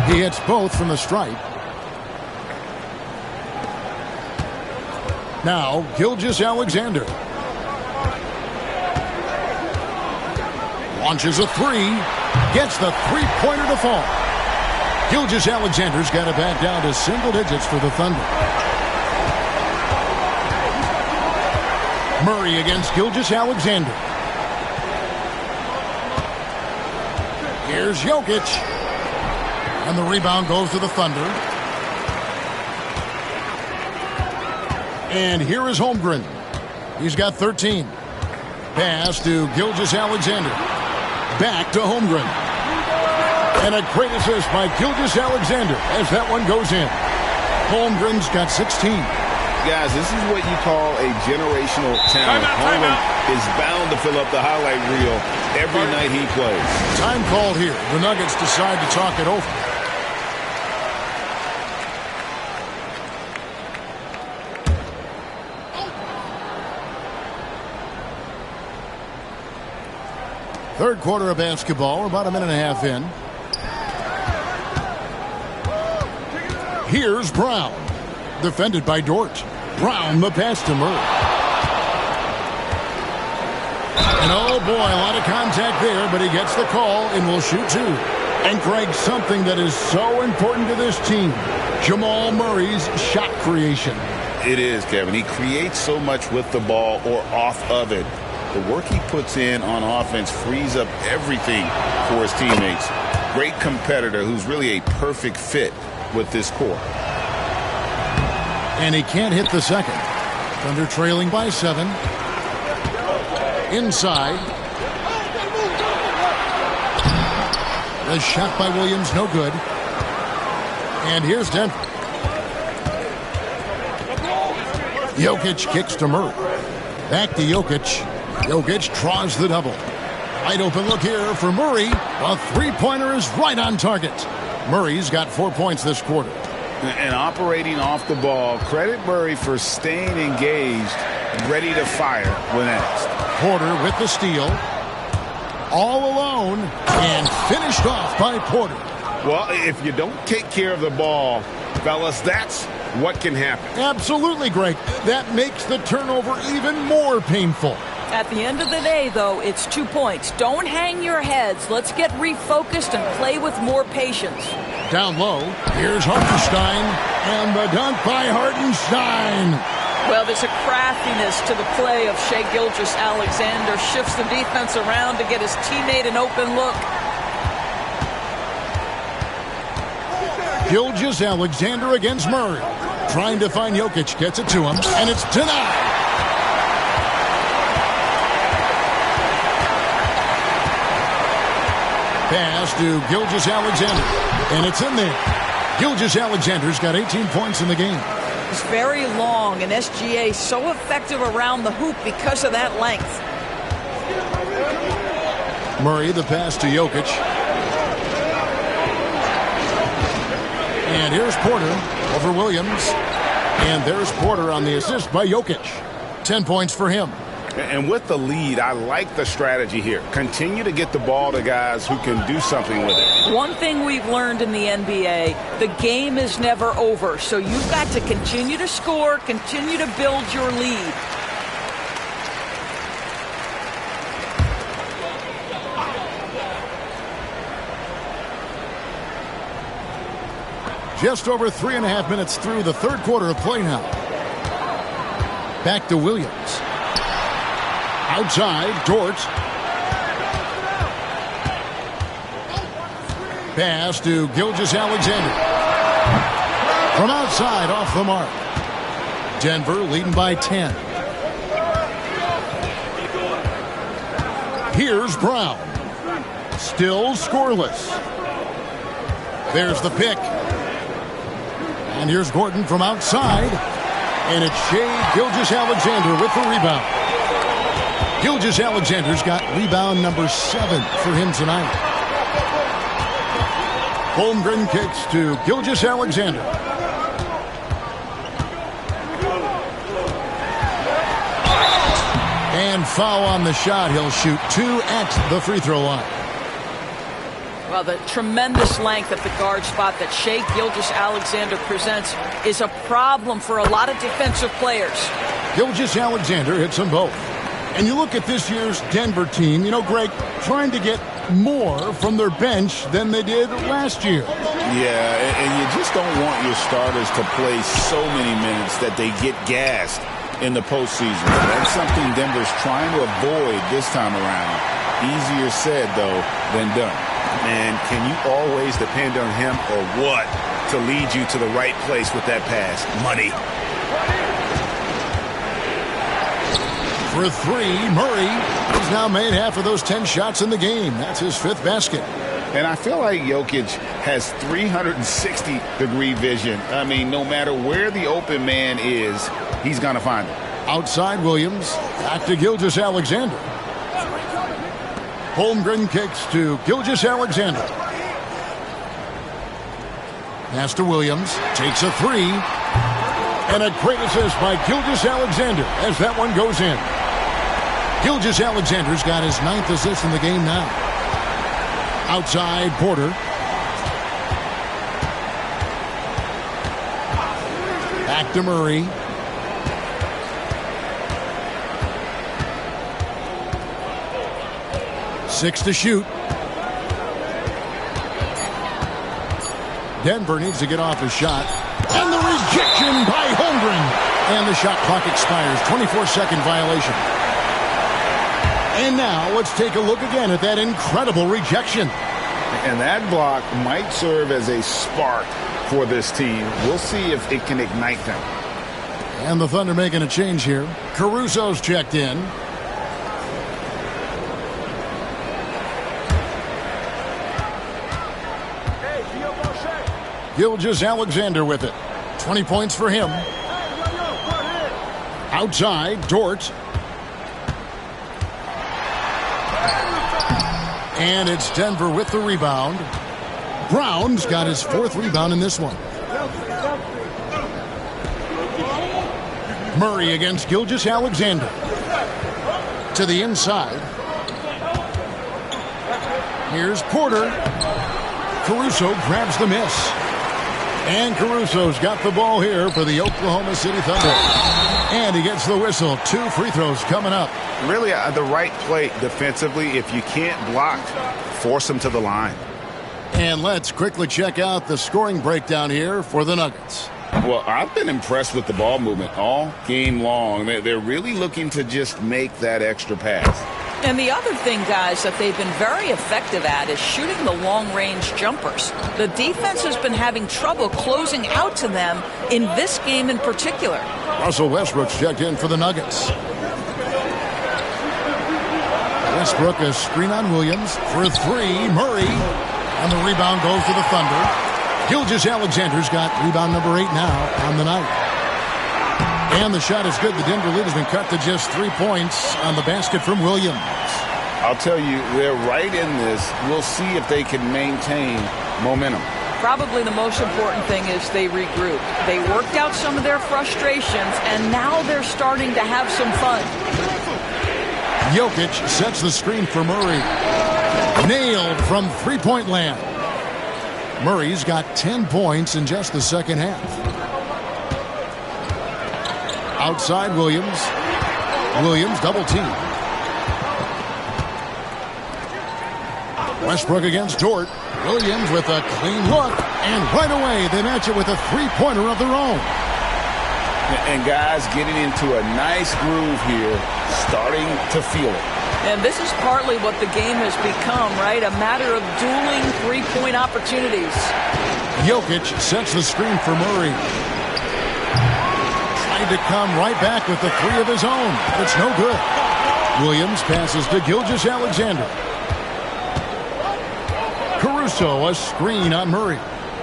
He hits both from the stripe. Now, Gilgeous-Alexander. Launches a 3. Gets the 3-pointer to fall. Gilgeous-Alexander's got it back down to single digits for the Thunder. Murray against Gilgeous-Alexander. Here's Jokic. And the rebound goes to the Thunder. And here is Holmgren. He's got 13. Pass to Gilgeous-Alexander. Back to Holmgren. And a great assist by Gilgeous-Alexander as that one goes in. Holmgren's got 16. Guys, this is what you call a generational talent. Holmgren is bound to fill up the highlight reel every night he plays. Time called here. The Nuggets decide to talk it over. Third quarter of basketball, about a minute and a half in. Here's Brown. Defended by Dort. Brown, the pass to Murray. And oh boy, a lot of contact there, but he gets the call and will shoot 2. And Greg, something that is so important to this team, Jamal Murray's shot creation. It is, Kevin. He creates so much with the ball or off of it. The work he puts in on offense frees up everything for his teammates. Great competitor who's really a perfect fit with this core. And he can't hit the second. Thunder trailing by 7. Inside. The shot by Williams, no good. And here's Denver. Jokic kicks to Murray. Back to Jokic. Jokic draws the double. Wide open look here for Murray. The 3-pointer is right on target. Murray's got 4 points this quarter. And operating off the ball, credit Murray for staying engaged, ready to fire when asked. Porter with the steal. All alone and finished off by Porter. Well, if you don't take care of the ball, fellas, that's what can happen. Absolutely, Greg. That makes the turnover even more painful. At the end of the day, though, it's 2 points. Don't hang your heads. Let's get refocused and play with more patience. Down low, here's Hartenstein, and the dunk by Hartenstein. Well, there's a craftiness to the play of Shai Gilgeous-Alexander. Shifts the defense around to get his teammate an open look. Gilgeous-Alexander against Murray. Trying to find Jokic, gets it to him, and it's denied. Pass to Gilgeous-Alexander, and it's in there. Gilgeous-Alexander's got 18 points in the game. He's very long, and SGA so effective around the hoop because of that length. Murray, the pass to Jokic. And here's Porter over Williams. And there's Porter on the assist by Jokic. 10 points for him. And with the lead, I like the strategy here. Continue to get the ball to guys who can do something with it. One thing we've learned in the NBA, the game is never over. So you've got to continue to score, continue to build your lead. Just over 3.5 minutes through the third quarter of play now. Back to Williams. Outside, Dort. Pass to Gilgeous-Alexander. From outside, off the mark. Denver leading by 10. Here's Brown. Still scoreless. There's the pick. And here's Gordon from outside. And it's Shai Gilgeous-Alexander with the rebound. Gilgeous-Alexander's got rebound number 7 for him tonight. Holmgren kicks to Gilgeous-Alexander. And foul on the shot. He'll shoot 2 at the free throw line. Well, the tremendous length at the guard spot that Shai Gilgeous-Alexander presents is a problem for a lot of defensive players. Gilgeous-Alexander hits them both. And you look at this year's Denver team, you know, Greg, trying to get more from their bench than they did last year. Yeah, and you just don't want your starters to play so many minutes that they get gassed in the postseason. That's something Denver's trying to avoid this time around. Easier said, though, than done. Man, can you always depend on him or what to lead you to the right place with that pass? Money. For 3, Murray has now made half of those 10 shots in the game. That's his 5th basket. And I feel like Jokic has 360-degree vision. I mean, no matter where the open man is, he's going to find it. Outside Williams, back to Gilgeous-Alexander. Holmgren kicks to Gilgeous-Alexander. Pass to Williams, takes a 3. And a great assist by Gilgeous-Alexander as that one goes in. Gilgeous-Alexander's got his 9th assist in the game now. Outside, Porter. Back to Murray. Six to shoot. Denver needs to get off his shot. And the rejection by Holmgren. And the shot clock expires. 24-second violation. And now let's take a look again at that incredible rejection. And that block might serve as a spark for this team. We'll see if it can ignite them. And the Thunder making a change here. Caruso's checked in. Gilgeous-Alexander with it. 20 points for him. Outside, Dort. And it's Denver with the rebound. Brown's got his 4th rebound in this one. Murray against Gilgeous-Alexander. To the inside. Here's Porter. Caruso grabs the miss. And Caruso's got the ball here for the Oklahoma City Thunder. And he gets the whistle. 2 free throws coming up. Really the right play defensively. If you can't block, force them to the line. And let's quickly check out the scoring breakdown here for the Nuggets. Well, I've been impressed with the ball movement all game long. They're really looking to just make that extra pass. And the other thing, guys, that they've been very effective at is shooting the long-range jumpers. The defense has been having trouble closing out to them in this game in particular. Russell Westbrook's checked in for the Nuggets. Westbrook a screen on Williams for 3. Murray. And the rebound goes to the Thunder. Gilgeous-Alexander's got rebound number 8 now on the night. And the shot is good. The Denver lead has been cut to just 3 points on the basket from Williams. I'll tell you, they're right in this. We'll see if they can maintain momentum. Probably the most important thing is they regroup. They worked out some of their frustrations, and now they're starting to have some fun. Jokic sets the screen for Murray. Nailed from three-point land. Murray's got 10 points in just the second half. Outside Williams. Williams double team. Westbrook against Dort. Williams with a clean look. And right away they match it with a three-pointer of their own. And guys getting into a nice groove here, starting to feel it. And this is partly what the game has become, right? A matter of dueling three-point opportunities. Jokic sets the screen for Murray. Trying to come right back with the three of his own. It's no good. Williams passes to Gilgeous-Alexander. Caruso, a screen on Murray.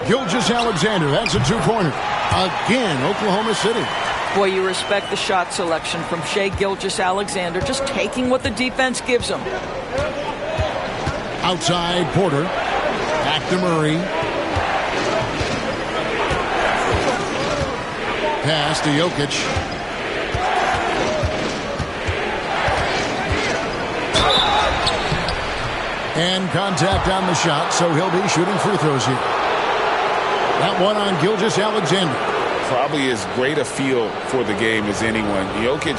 Gilgeous-Alexander, that's a two-pointer. Again, Oklahoma City. Boy, you respect the shot selection from Shai Gilgeous-Alexander, just taking what the defense gives him. Outside Porter. Back to Murray. Pass to Jokic. And contact on the shot, so he'll be shooting free throws here. That one on Gilgeous-Alexander. Probably as great a feel for the game as anyone. Jokic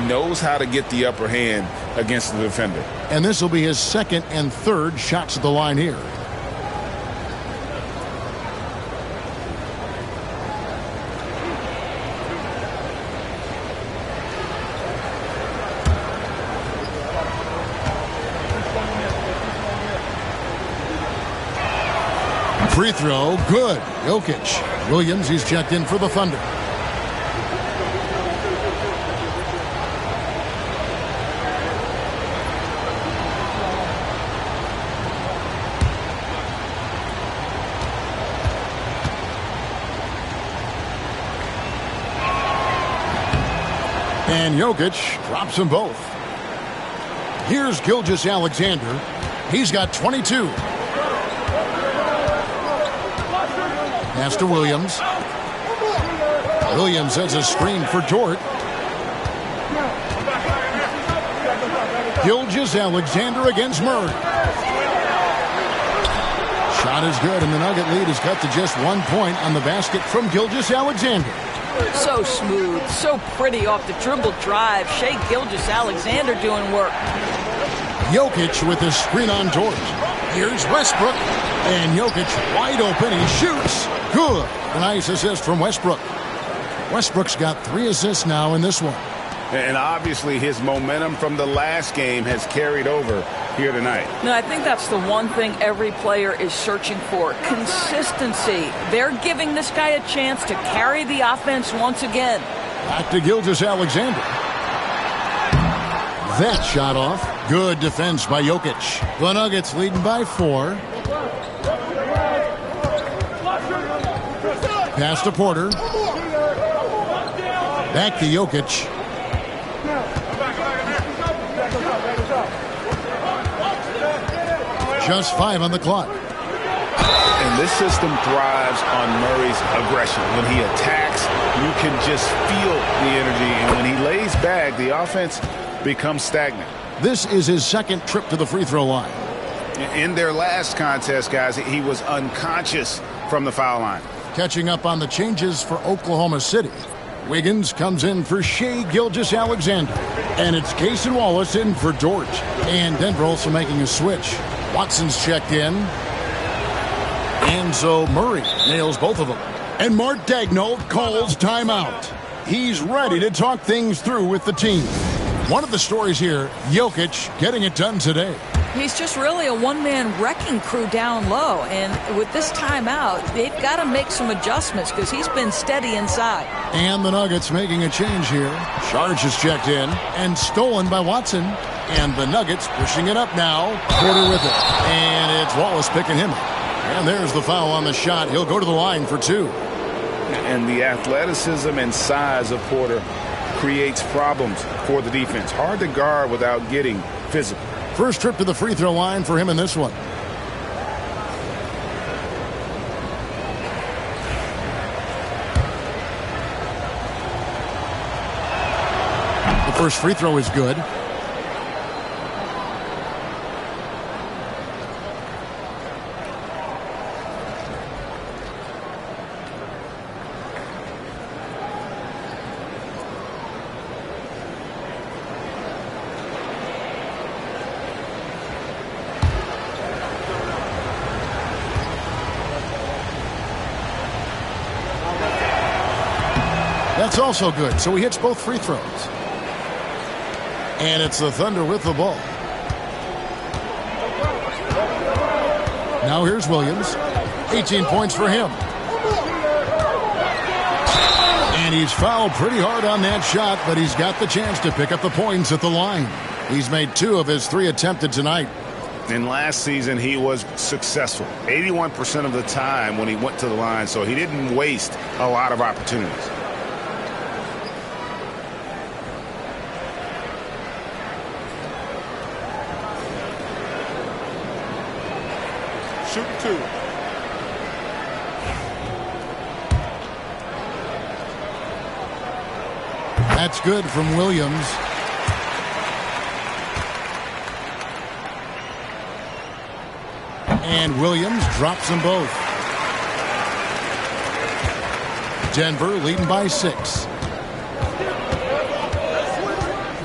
knows how to get the upper hand against the defender. And this will be his second and third shots at the line here. Free throw, good. Jokic. Williams, he's checked in for the Thunder. And Jokic drops them both. Here's Gilgeous-Alexander. He's got 22. Pass to Williams. Williams has a screen for Dort. Gilgeous-Alexander against Murray. Shot is good, and the Nugget lead is cut to just 1 point on the basket from Gilgeous-Alexander. So smooth, so pretty off the dribble drive. Shai Gilgeous-Alexander doing work. Jokic with his screen on Dort. Here's Westbrook. And Jokic wide open. He shoots. Good. A nice assist from Westbrook. Westbrook's got 3 assists now in this one. And obviously his momentum from the last game has carried over here tonight. No, I think that's the one thing every player is searching for. Consistency. They're giving this guy a chance to carry the offense once again. Back to Gilgeous-Alexander. That shot off. Good defense by Jokic. The Nuggets leading by 4. Pass to Porter. Back to Jokic. Just 5 on the clock. And this system thrives on Murray's aggression. When he attacks, you can just feel the energy. And when he lays back, the offense becomes stagnant. This is his second trip to the free throw line. In their last contest, guys, he was unconscious from the foul line. Catching up on the changes for Oklahoma City. Wiggins comes in for Shai Gilgeous-Alexander. And it's Cason Wallace in for Dort. And Denver also making a switch. Watson's checked in. And so Murray nails both of them. And Mark Daigneault calls timeout. He's ready to talk things through with the team. One of the stories here, Jokic getting it done today. He's just really a one-man wrecking crew down low. And with this timeout, they've got to make some adjustments because he's been steady inside. And the Nuggets making a change here. Sharge is checked in and stolen by Watson. And the Nuggets pushing it up now. Porter with it. And it's Wallace picking him up. And there's the foul on the shot. He'll go to the line for 2. And the athleticism and size of Porter creates problems for the defense. Hard to guard without getting physical. First trip to the free throw line for him in this one. The first free throw is good. That's also good, so he hits both free throws. And it's the Thunder with the ball. Now here's Williams. 18 points for him. And he's fouled pretty hard on that shot, but he's got the chance to pick up the points at the line. He's made 2 of his 3 attempted tonight. And last season, he was successful 81% of the time when he went to the line, so he didn't waste a lot of opportunities. Shoot 2. That's good from Williams. And Williams drops them both. Denver leading by 6.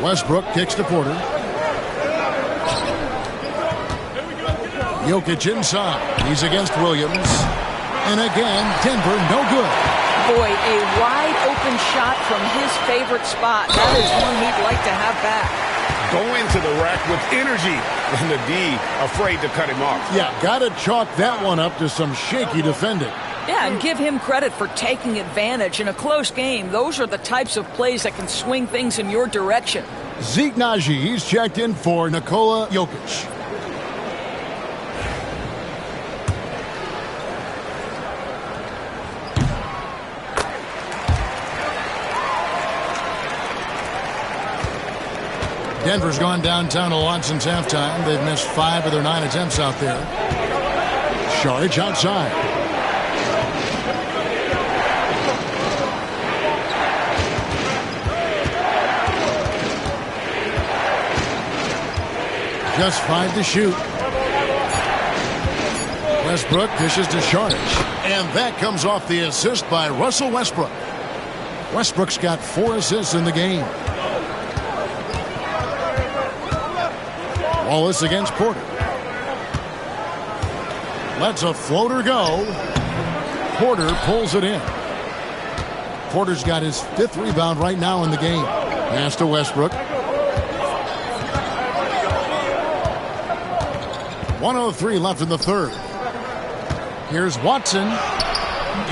Westbrook kicks to Porter. Jokic inside. He's against Williams. And again, Denver no good. Boy, a wide open shot from his favorite spot. That is one he'd like to have back. Going to the rack with energy, and the D afraid to cut him off. Yeah, got to chalk that one up to some shaky defending. Yeah, and give him credit for taking advantage in a close game. Those are the types of plays that can swing things in your direction. Zeke Naji, he's checked in for Nikola Jokic. Denver's gone downtown to launch since halftime. They've missed 5 of their 9 attempts out there. Saric outside. Just 5 to shoot. Westbrook dishes to Saric. And that comes off the assist by Russell Westbrook. Westbrook's got 4 assists in the game. Wallace against Porter. Lets a floater go. Porter pulls it in. Porter's got his 5th rebound right now in the game. Pass to Westbrook. 1:03 left in the 3rd. Here's Watson.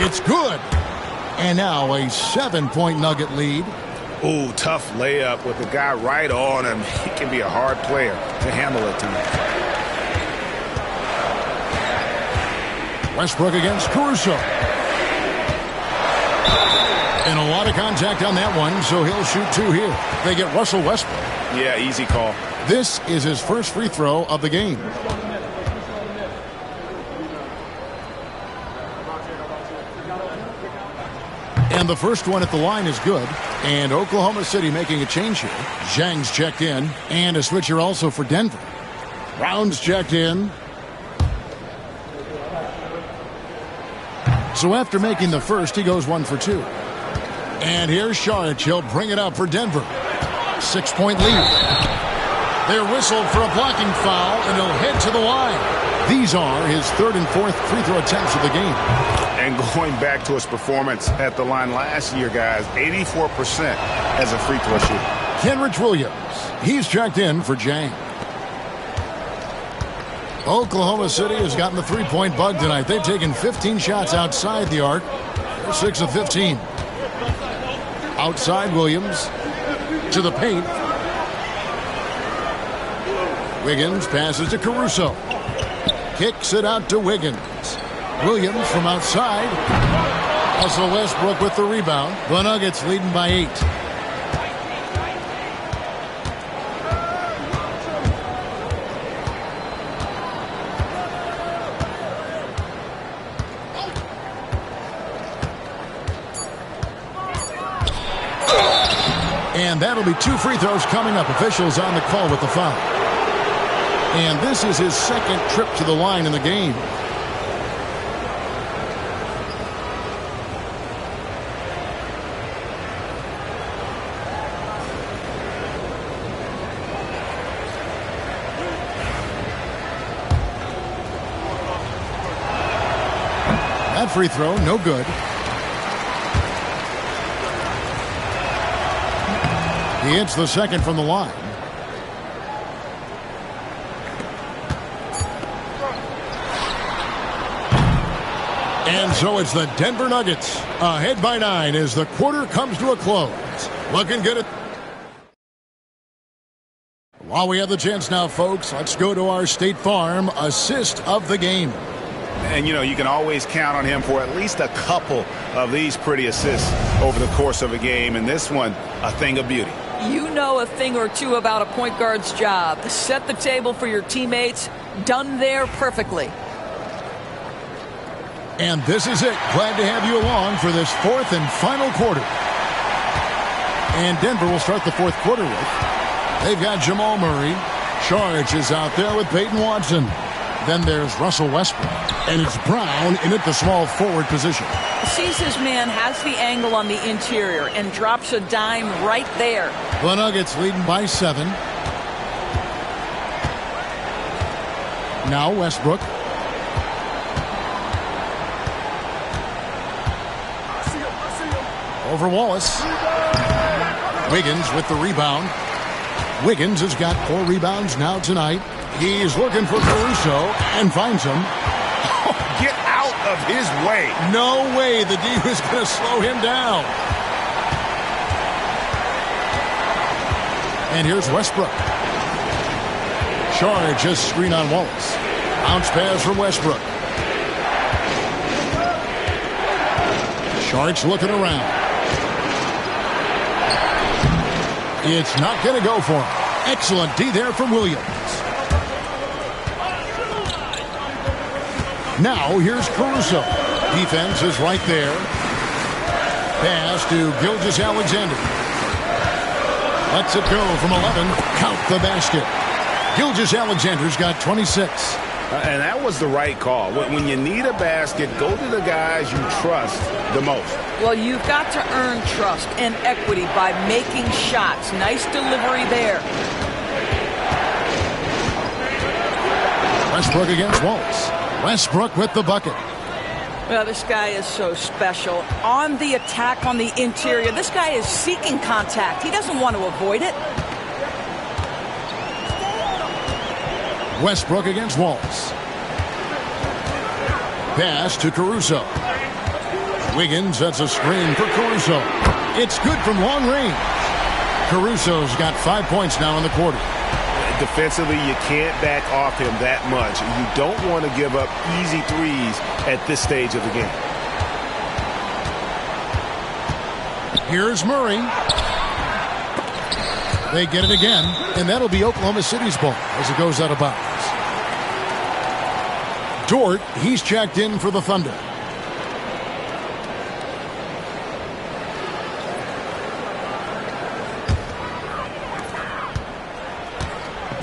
It's good. And now a 7-point Nugget lead. Ooh, tough layup with the guy right on him. He can be a hard player to handle at times. Westbrook against Caruso. And a lot of contact on that one, so he'll shoot 2 here. They get Russell Westbrook. Yeah, easy call. This is his first free throw of the game. And the first one at the line is good. And Oklahoma City making a change here. Zhang's checked in. And a switcher also for Denver. Brown's checked in. So after making the first, he goes 1 for 2. And here's Saric. He'll bring it up for Denver. 6-point lead. They're whistled for a blocking foul, and he'll head to the line. These are his 3rd and 4th free throw attempts of the game. And going back to his performance at the line last year, guys, 84% as a free throw shooter. Kenrich Williams. He's checked in for Zhang. Oklahoma City has gotten the 3-point bug tonight. They've taken 15 shots outside the arc. They're 6 of 15. Outside Williams to the paint. Wiggins passes to Caruso. Kicks it out to Wiggins. Williams from outside. Russell Westbrook with the rebound. The Nuggets leading by 8. And that'll be 2 free throws coming up. Officials on the call with the foul. And this is his 2nd trip to the line in the game. That free throw, no good. He hits the second from the line. And so it's the Denver Nuggets ahead by 9 as the quarter comes to a close. Looking good. While we have the chance now, folks, let's go to our State Farm assist of the game. And, you know, you can always count on him for at least a couple of these pretty assists over the course of a game. And this one, a thing of beauty. You know a thing or two about a point guard's job. Set the table for your teammates. Done there perfectly. And this is it. Glad to have you along for this fourth and final quarter. And Denver will start the fourth quarter with. They've got Jamal Murray. Charge is out there with Peyton Watson. Then there's Russell Westbrook. And it's Brown in at the small forward position. Sees his man, has the angle on the interior, and drops a dime right there. The Nuggets leading by 7. Now Westbrook. Over Wallace. Wiggins with the rebound. Wiggins has got 4 rebounds now tonight. He's looking for Caruso and finds him. Get out of his way. No way the D was going to slow him down. And here's Westbrook. Charge just screen on Wallace. Bounce pass from Westbrook. Charge looking around. It's not going to go for him. Excellent D there from Williams. Now here's Caruso. Defense is right there. Pass to Gilgeous-Alexander. Lets it go from 11. Count the basket. Gilgeous-Alexander's got 26. And that was the right call. When you need a basket, go to the guys you trust the most. Well, you've got to earn trust and equity by making shots. Nice delivery there. Westbrook against Wallace. Westbrook with the bucket. Well, this guy is so special. On the attack on the interior, this guy is seeking contact. He doesn't want to avoid it. Westbrook against Wallace. Pass to Caruso. Wiggins sets a screen for Caruso. It's good from long range. Caruso's got 5 points now in the quarter. Defensively, you can't back off him that much. You don't want to give up easy threes at this stage of the game. Here's Murray. They get it again, and that'll be Oklahoma City's ball as it goes out of bounds. Dort, he's checked in for the Thunder.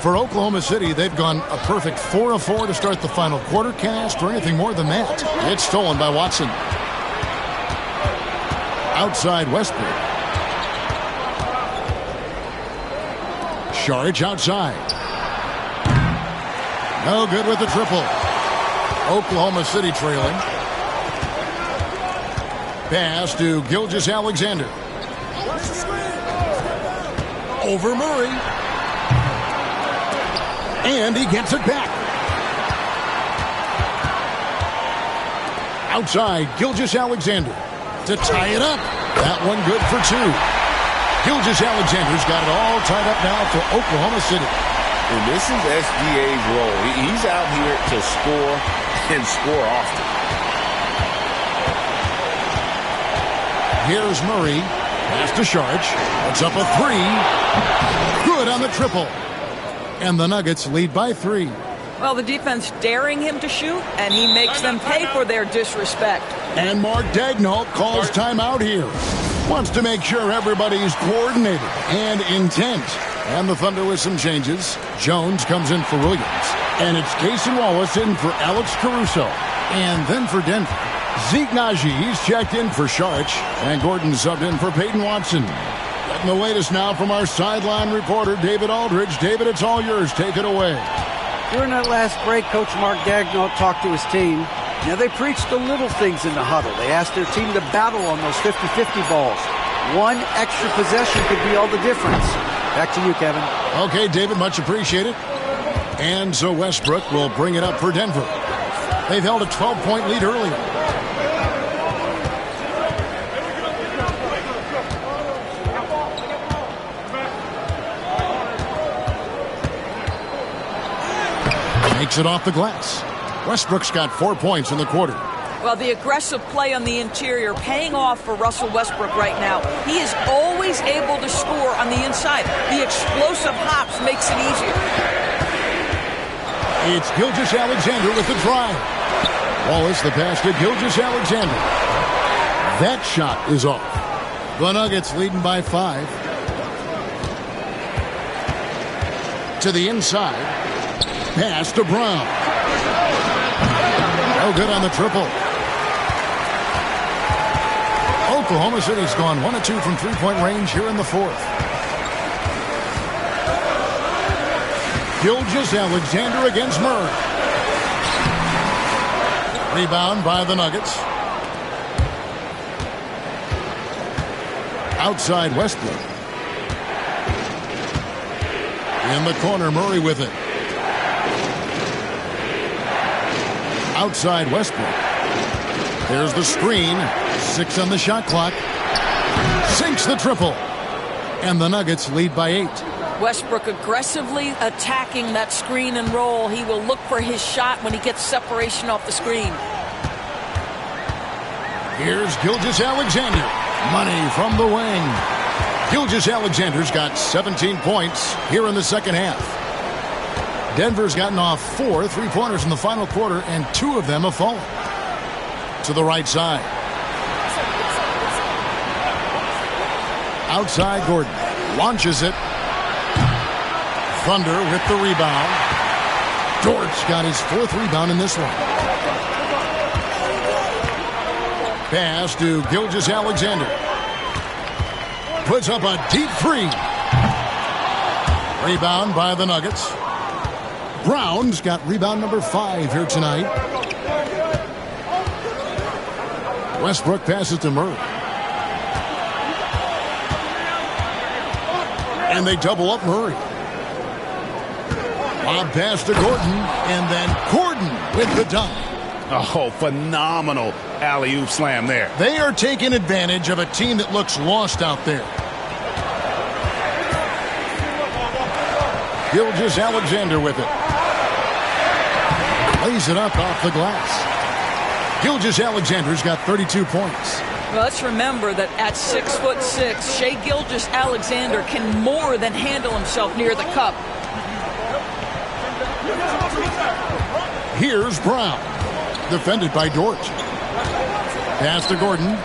For Oklahoma City, they've gone a perfect 4 of 4 to start the final quarter. Can't ask for anything more than that. It's stolen by Watson. Outside Westbrook. Charge outside. No good with the triple. Oklahoma City trailing. Pass to Gilgeous-Alexander. Over Murray. And he gets it back. Outside, Gilgeous-Alexander to tie it up. That one good for 2. Gilgeous-Alexander's got it all tied up now for Oklahoma City. And this is SGA's role. He's out here to score and score often. Here's Murray. Pass to Charge. It's up a 3. Good on the triple. And the Nuggets lead by 3. Well, the defense daring him to shoot, and he makes them pay for their disrespect. And Mark Daigneault calls timeout here. Wants to make sure everybody's coordinated and intent. And the Thunder with some changes. Jones comes in for Williams. And it's Cason Wallace in for Alex Caruso. And then for Denver, Zeke Naji, he's checked in for Sharch. And Gordon subbed in for Peyton Watson. Getting the latest now from our sideline reporter, David Aldridge. David, it's all yours. Take it away. During that last break, Coach Mark Daigneault talked to his team. Now, they preached the little things in the huddle. They asked their team to battle on those 50-50 balls. One extra possession could be all the difference. Back to you, Kevin. Okay, David, much appreciated. And so Westbrook will bring it up for Denver. They've held a 12-point lead earlier. Makes it off the glass. Westbrook's got 4 points in the quarter. Well, the aggressive play on the interior paying off for Russell Westbrook right now. He is always able to score on the inside. The explosive hops makes it easier. It's Gilgeous-Alexander with the drive. Wallace the pass to Gilgeous-Alexander. That shot is off. The Nuggets leading by 5. To the inside. Pass to Brown. No good on the triple. Oklahoma City's gone 1 of 2 from three-point range here in the fourth. Gilgeous-Alexander against Murray. Rebound by the Nuggets. Outside Westbrook. In the corner, Murray with it. Outside Westbrook. There's the screen. 6 on the shot clock. Sinks the triple. And the Nuggets lead by 8. Westbrook aggressively attacking that screen and roll. He will look for his shot when he gets separation off the screen. Here's Gilgeous-Alexander. Money from the wing. Gilgeous-Alexander's got 17 points here in the second half. Denver's gotten off 4 three-pointers in the final quarter, and 2 of them have fallen. To the right side. Outside Gordon. Launches it. Thunder with the rebound. Dortch got his 4th rebound in this one. Pass to Gilgeous-Alexander. Puts up a deep 3. Rebound by the Nuggets. Brown's got rebound number 5 here tonight. Westbrook passes to Murray. And they double up Murray. Lob pass to Gordon. And then Gordon with the dunk. Oh, phenomenal alley-oop slam there. They are taking advantage of a team that looks lost out there. Gilgeous-Alexander with it. Lays it up off the glass. Gilgeous-Alexander's got 32 points. Well, let's remember that at 6'6", Shai Gilgeous-Alexander can more than handle himself near the cup. Here's Brown. Defended by Dort. Pass to Gordon.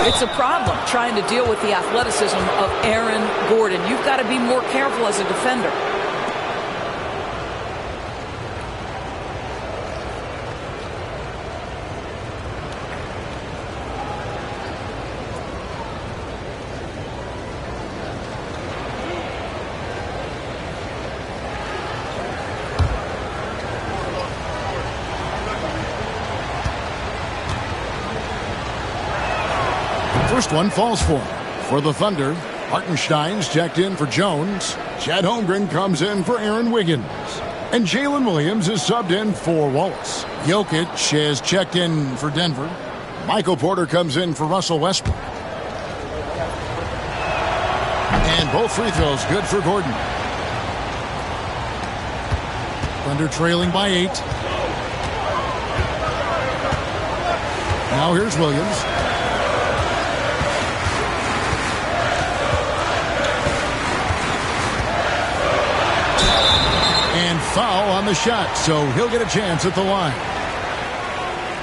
It's a problem trying to deal with the athleticism of Aaron Gordon. You've got to be more careful as a defender. First one falls for the Thunder. Hartenstein's checked in for Jones. Chad Holmgren comes in for Aaron Wiggins. And Jalen Williams is subbed in for Wallace. Jokic is checked in for Denver. Michael Porter comes in for Russell Westbrook. And both free throws good for Gordon. Thunder trailing by 8. Now here's Williams. Foul on the shot, so he'll get a chance at the line.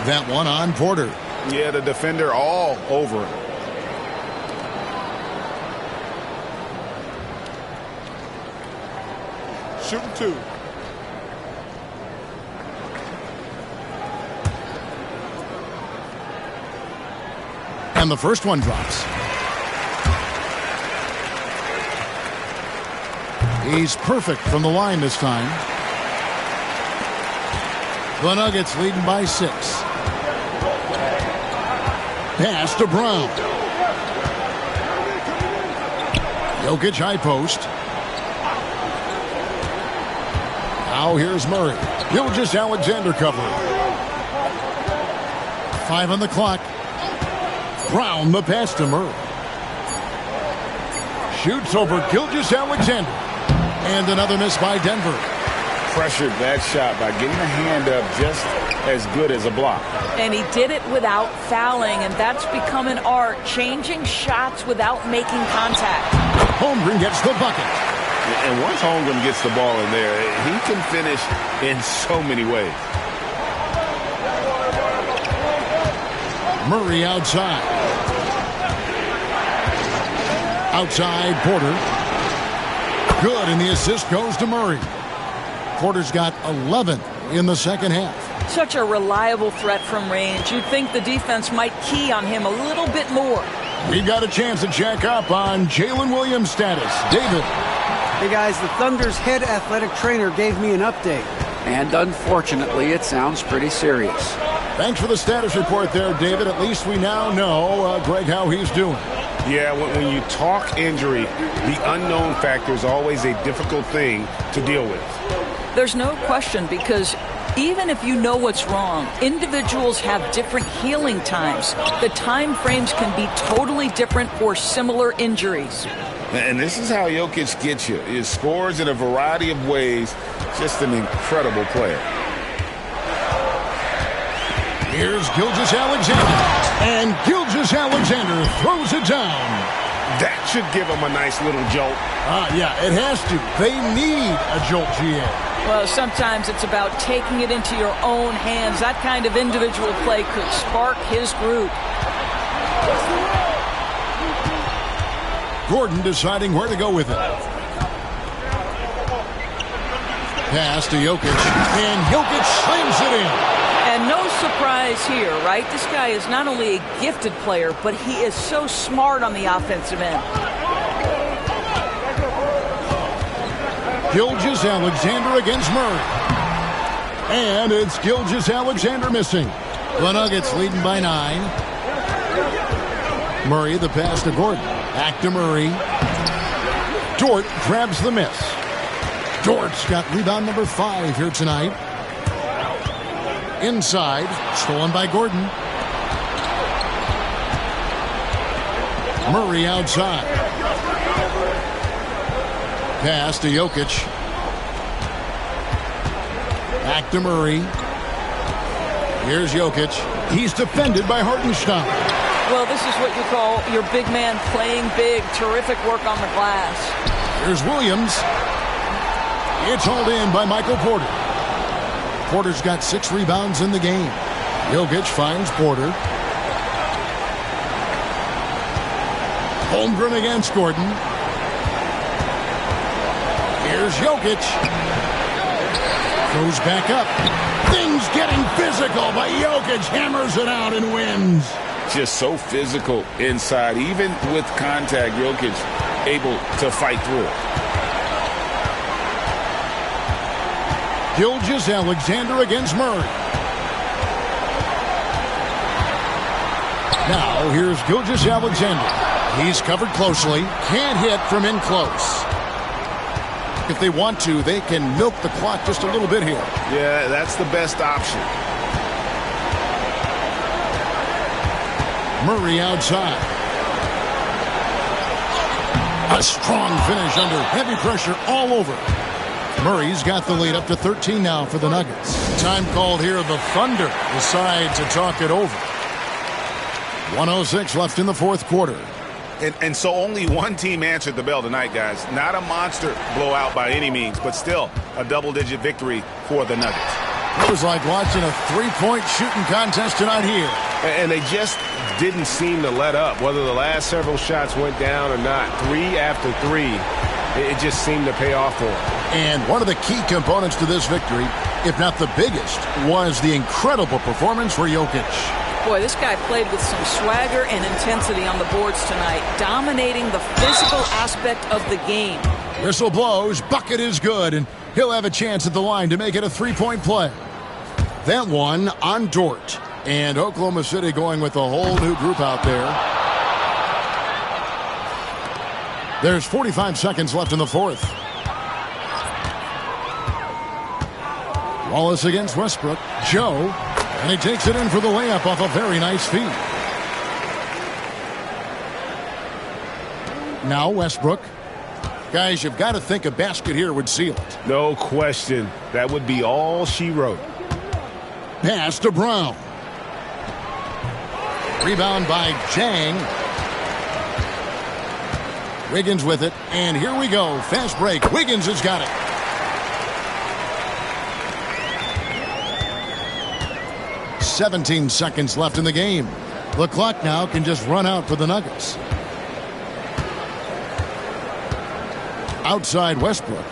That one on Porter. Yeah, the defender all over him. Shooting 2. And the first one drops. He's perfect from the line this time. The Nuggets leading by 6. Pass to Brown. Jokic high post. Now here's Murray. Gilgeous-Alexander covering. 5 on the clock. Brown the pass to Murray. Shoots over Gilgeous-Alexander. And another miss by Denver. Pressured that shot by getting a hand up just as good as a block. And he did it without fouling, and that's become an art, changing shots without making contact. Holmgren gets the bucket. And once Holmgren gets the ball in there, he can finish in so many ways. Murray outside. Outside, Porter. Good, and the assist goes to Murray. Porter's got 11 in the second half. Such a reliable threat from range. You'd think the defense might key on him a little bit more. We've got a chance to check up on Jalen Williams' status. David. Hey guys, the Thunder's head athletic trainer gave me an update. And unfortunately, it sounds pretty serious. Thanks for the status report there, David. At least we now know, Greg, how he's doing. Yeah, when you talk injury, the unknown factor is always a difficult thing to deal with. There's no question, because even if you know what's wrong, individuals have different healing times. The time frames can be totally different for similar injuries. And this is how Jokic gets you. He scores in a variety of ways. Just an incredible player. Here's Gilgeous-Alexander. And Gilgeous-Alexander throws it down. That should give him a nice little jolt. Yeah, it has to. They need a jolt, GA. Well, sometimes it's about taking it into your own hands. That kind of individual play could spark his group. Gordon deciding where to go with it. Pass to Jokic. And Jokic slams it in. And no surprise here, right? This guy is not only a gifted player, but he is so smart on the offensive end. Gilgeous-Alexander against Murray. And it's Gilgeous-Alexander missing. The Nuggets leading by 9. Murray the pass to Gordon. Back to Murray. Dort grabs the miss. Dort's got rebound number 5 here tonight. Inside, stolen by Gordon. Murray outside. Pass to Jokic. Back to Murray. Here's Jokic. He's defended by Hartenstein. Well, this is what you call your big man playing big. Terrific work on the glass. Here's Williams. It's hauled in by Michael Porter. Porter's got 6 rebounds in the game. Jokic finds Porter. Holmgren against Gordon. Here's Jokic. Goes back up. Things getting physical, but Jokic hammers it out and wins. Just so physical inside. Even with contact, Jokic able to fight through it. Gilgeous-Alexander against Murray. Now, here's Gilgeous-Alexander. He's covered closely. Can't hit from in close. If they want to, they can milk the clock just a little bit here. Yeah, that's the best option. Murray outside. A strong finish under heavy pressure all over. Murray's got the lead up to 13 now for the Nuggets. Time called here. The Thunder decide to talk it over. 1:06 left in the fourth quarter. And so only one team answered the bell tonight, guys. Not a monster blowout by any means, but still a double-digit victory for the Nuggets. It was like watching a three-point shooting contest tonight here. And they just didn't seem to let up, whether the last several shots went down or not. 3 after 3, it just seemed to pay off for them. And one of the key components to this victory, if not the biggest, was the incredible performance for Jokic. Boy, this guy played with some swagger and intensity on the boards tonight, dominating the physical aspect of the game. Whistle blows, bucket is good, and he'll have a chance at the line to make it a three-point play. That one on Dort. And Oklahoma City going with a whole new group out there. There's 45 seconds left in the fourth. Wallace against Westbrook. Joe. And he takes it in for the layup off a very nice feed. Now Westbrook. Guys, you've got to think a basket here would seal it. No question. That would be all she wrote. Pass to Brown. Rebound by Jang. Wiggins with it. And here we go. Fast break. Wiggins has got it. "17 seconds left in the game. The clock now can just run out for the Nuggets. Outside Westbrook.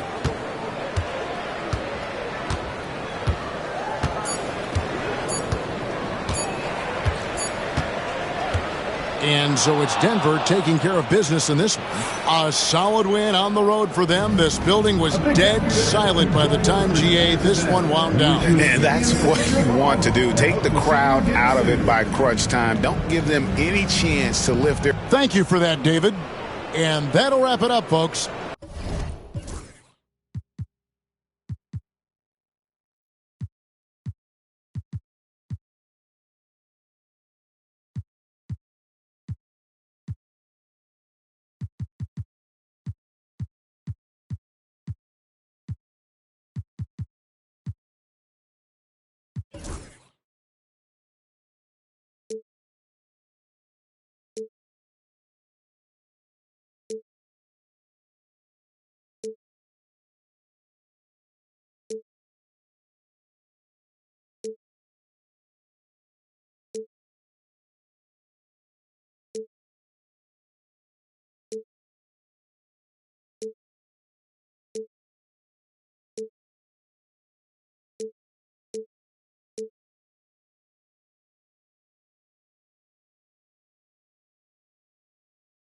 And so it's Denver taking care of business in this one. A solid win on the road for them. This building was dead silent by the time, GA, this one wound down. And that's what you want to do. Take the crowd out of it by crunch time. Don't give them any chance to lift their... Thank you for that, David. And that'll wrap it up, folks.